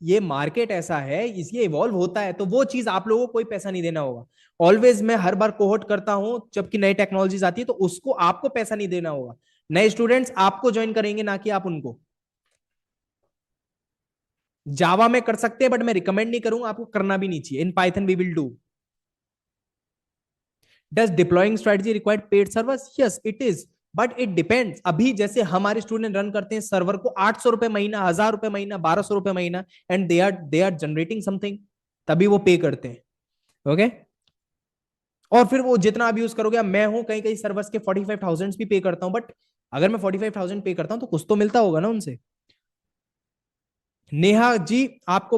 ये मार्केट ऐसा है, इसलिए इवॉल्व होता है, तो वो चीज आप लोगों को कोई पैसा नहीं देना होगा। ऑलवेज मैं हर बार कोहट करता हूं, जबकि नई टेक्नोलॉजीज आती है तो उसको आपको पैसा नहीं देना होगा। नए स्टूडेंट्स आपको ज्वाइन करेंगे, ना कि आप उनको। जावा में कर सकते हैं, बट मैं रिकमेंड नहीं करूंगा, आपको करना भी नहीं चाहिए। In Python we will do. Does deploying strategy required paid servers, yes it is, but it depends. अभी जैसे हमारे स्टूडेंट रन करते हैं सर्वर को 800 रुपए महीना, 1000 रुपए महीना, 1200 रुपए महीना, and they are generating something, तभी वो पे करते हैं। Okay okay? और फिर वो जितना आप यूज करोगे, मैं हूं कहीं कहीं सर्वर्स के 45,000 भी पे करता हूं, बट अगर मैं 45,000 पे करता हूं तो कुछ तो मिलता होगा ना उनसे। नेहा जी, आपको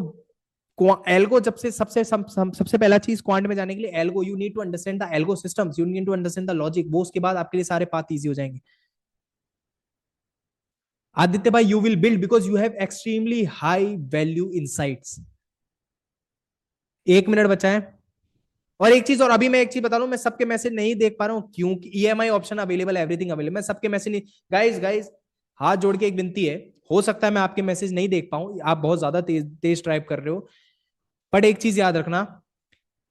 एल्गो, जब से सबसे पहला चीज क्वांट में जाने के लिए algo, you need to understand the algo systems, you need to understand the logic, वो उसके बाद आपके लिए सारे पाथ इजी हो जाएंगे। आदित्य भाई, you will build because you have extremely high value insights. 1 minute बचा है। और एक चीज और, अभी मैं एक चीज बता रहा हूं, मैं सबके मैसेज नहीं देख पा रहा हूं, क्योंकि EMI option available, everything available, मैं सबके मैसेज नहीं। गाइस गाइस, हाथ जोड़ के एक विनती है, हो सकता है मैं आपके मैसेज नहीं देख पाऊं, आप बहुत ज्यादा तेज तेज टाइप कर रहे हो, बट एक चीज याद रखना,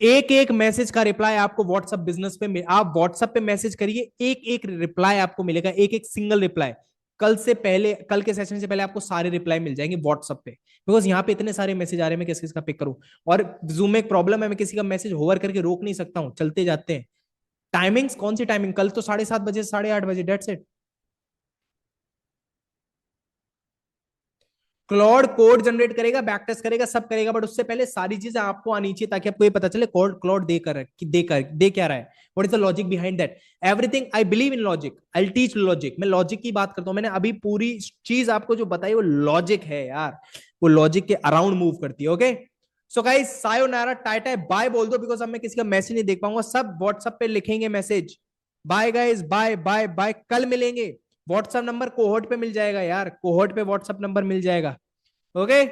एक एक मैसेज का रिप्लाई आपको व्हाट्सएप बिजनेस पे, आप व्हाट्सएप पे मैसेज करिए, एक एक रिप्लाई आपको मिलेगा, एक एक सिंगल रिप्लाई। कल से पहले, कल के सेशन से पहले आपको सारे रिप्लाई मिल जाएंगे व्हाट्सएप पे, बिकॉज यहाँ पे इतने सारे मैसेज आ रहे हैं, मैं किस किस का पिक करूं। और जूम में एक प्रॉब्लम है, मैं किसी का मैसेज होवर करके रोक नहीं सकता हूँ, चलते जाते हैं। टाइमिंग्स कौन सी टाइमिंग, कल तो 7:30 से 8:30, that's it. Claude code generate करेगा, बैक टेस्ट करेगा, सब करेगा, बट उससे पहले सारी चीजें आपको आनी चाहिए, ताकि आपको ये पता चले कोड क्लॉड दे क्या रहा है, what is the logic behind that. Everything I believe in logic, I teach logic, मैं लॉजिक की बात करता हूं। मैंने अभी पूरी चीज आपको जो बताई वो लॉजिक है यार, वो लॉजिक के अराउंड मूव करती है। Okay, so guys, sayonara, tata bye बोल दो, बिकॉज अब मैं किसी का मैसेज नहीं देख पाऊंगा, सब व्हाट्सएप पे लिखेंगे message. Bye guys, bye bye bye, कल मिलेंगे। व्हाट्सएप नंबर कोहोर्ट पे मिल जाएगा यार, कोहोर्ट पे व्हाट्सएप नंबर मिल जाएगा। ओके।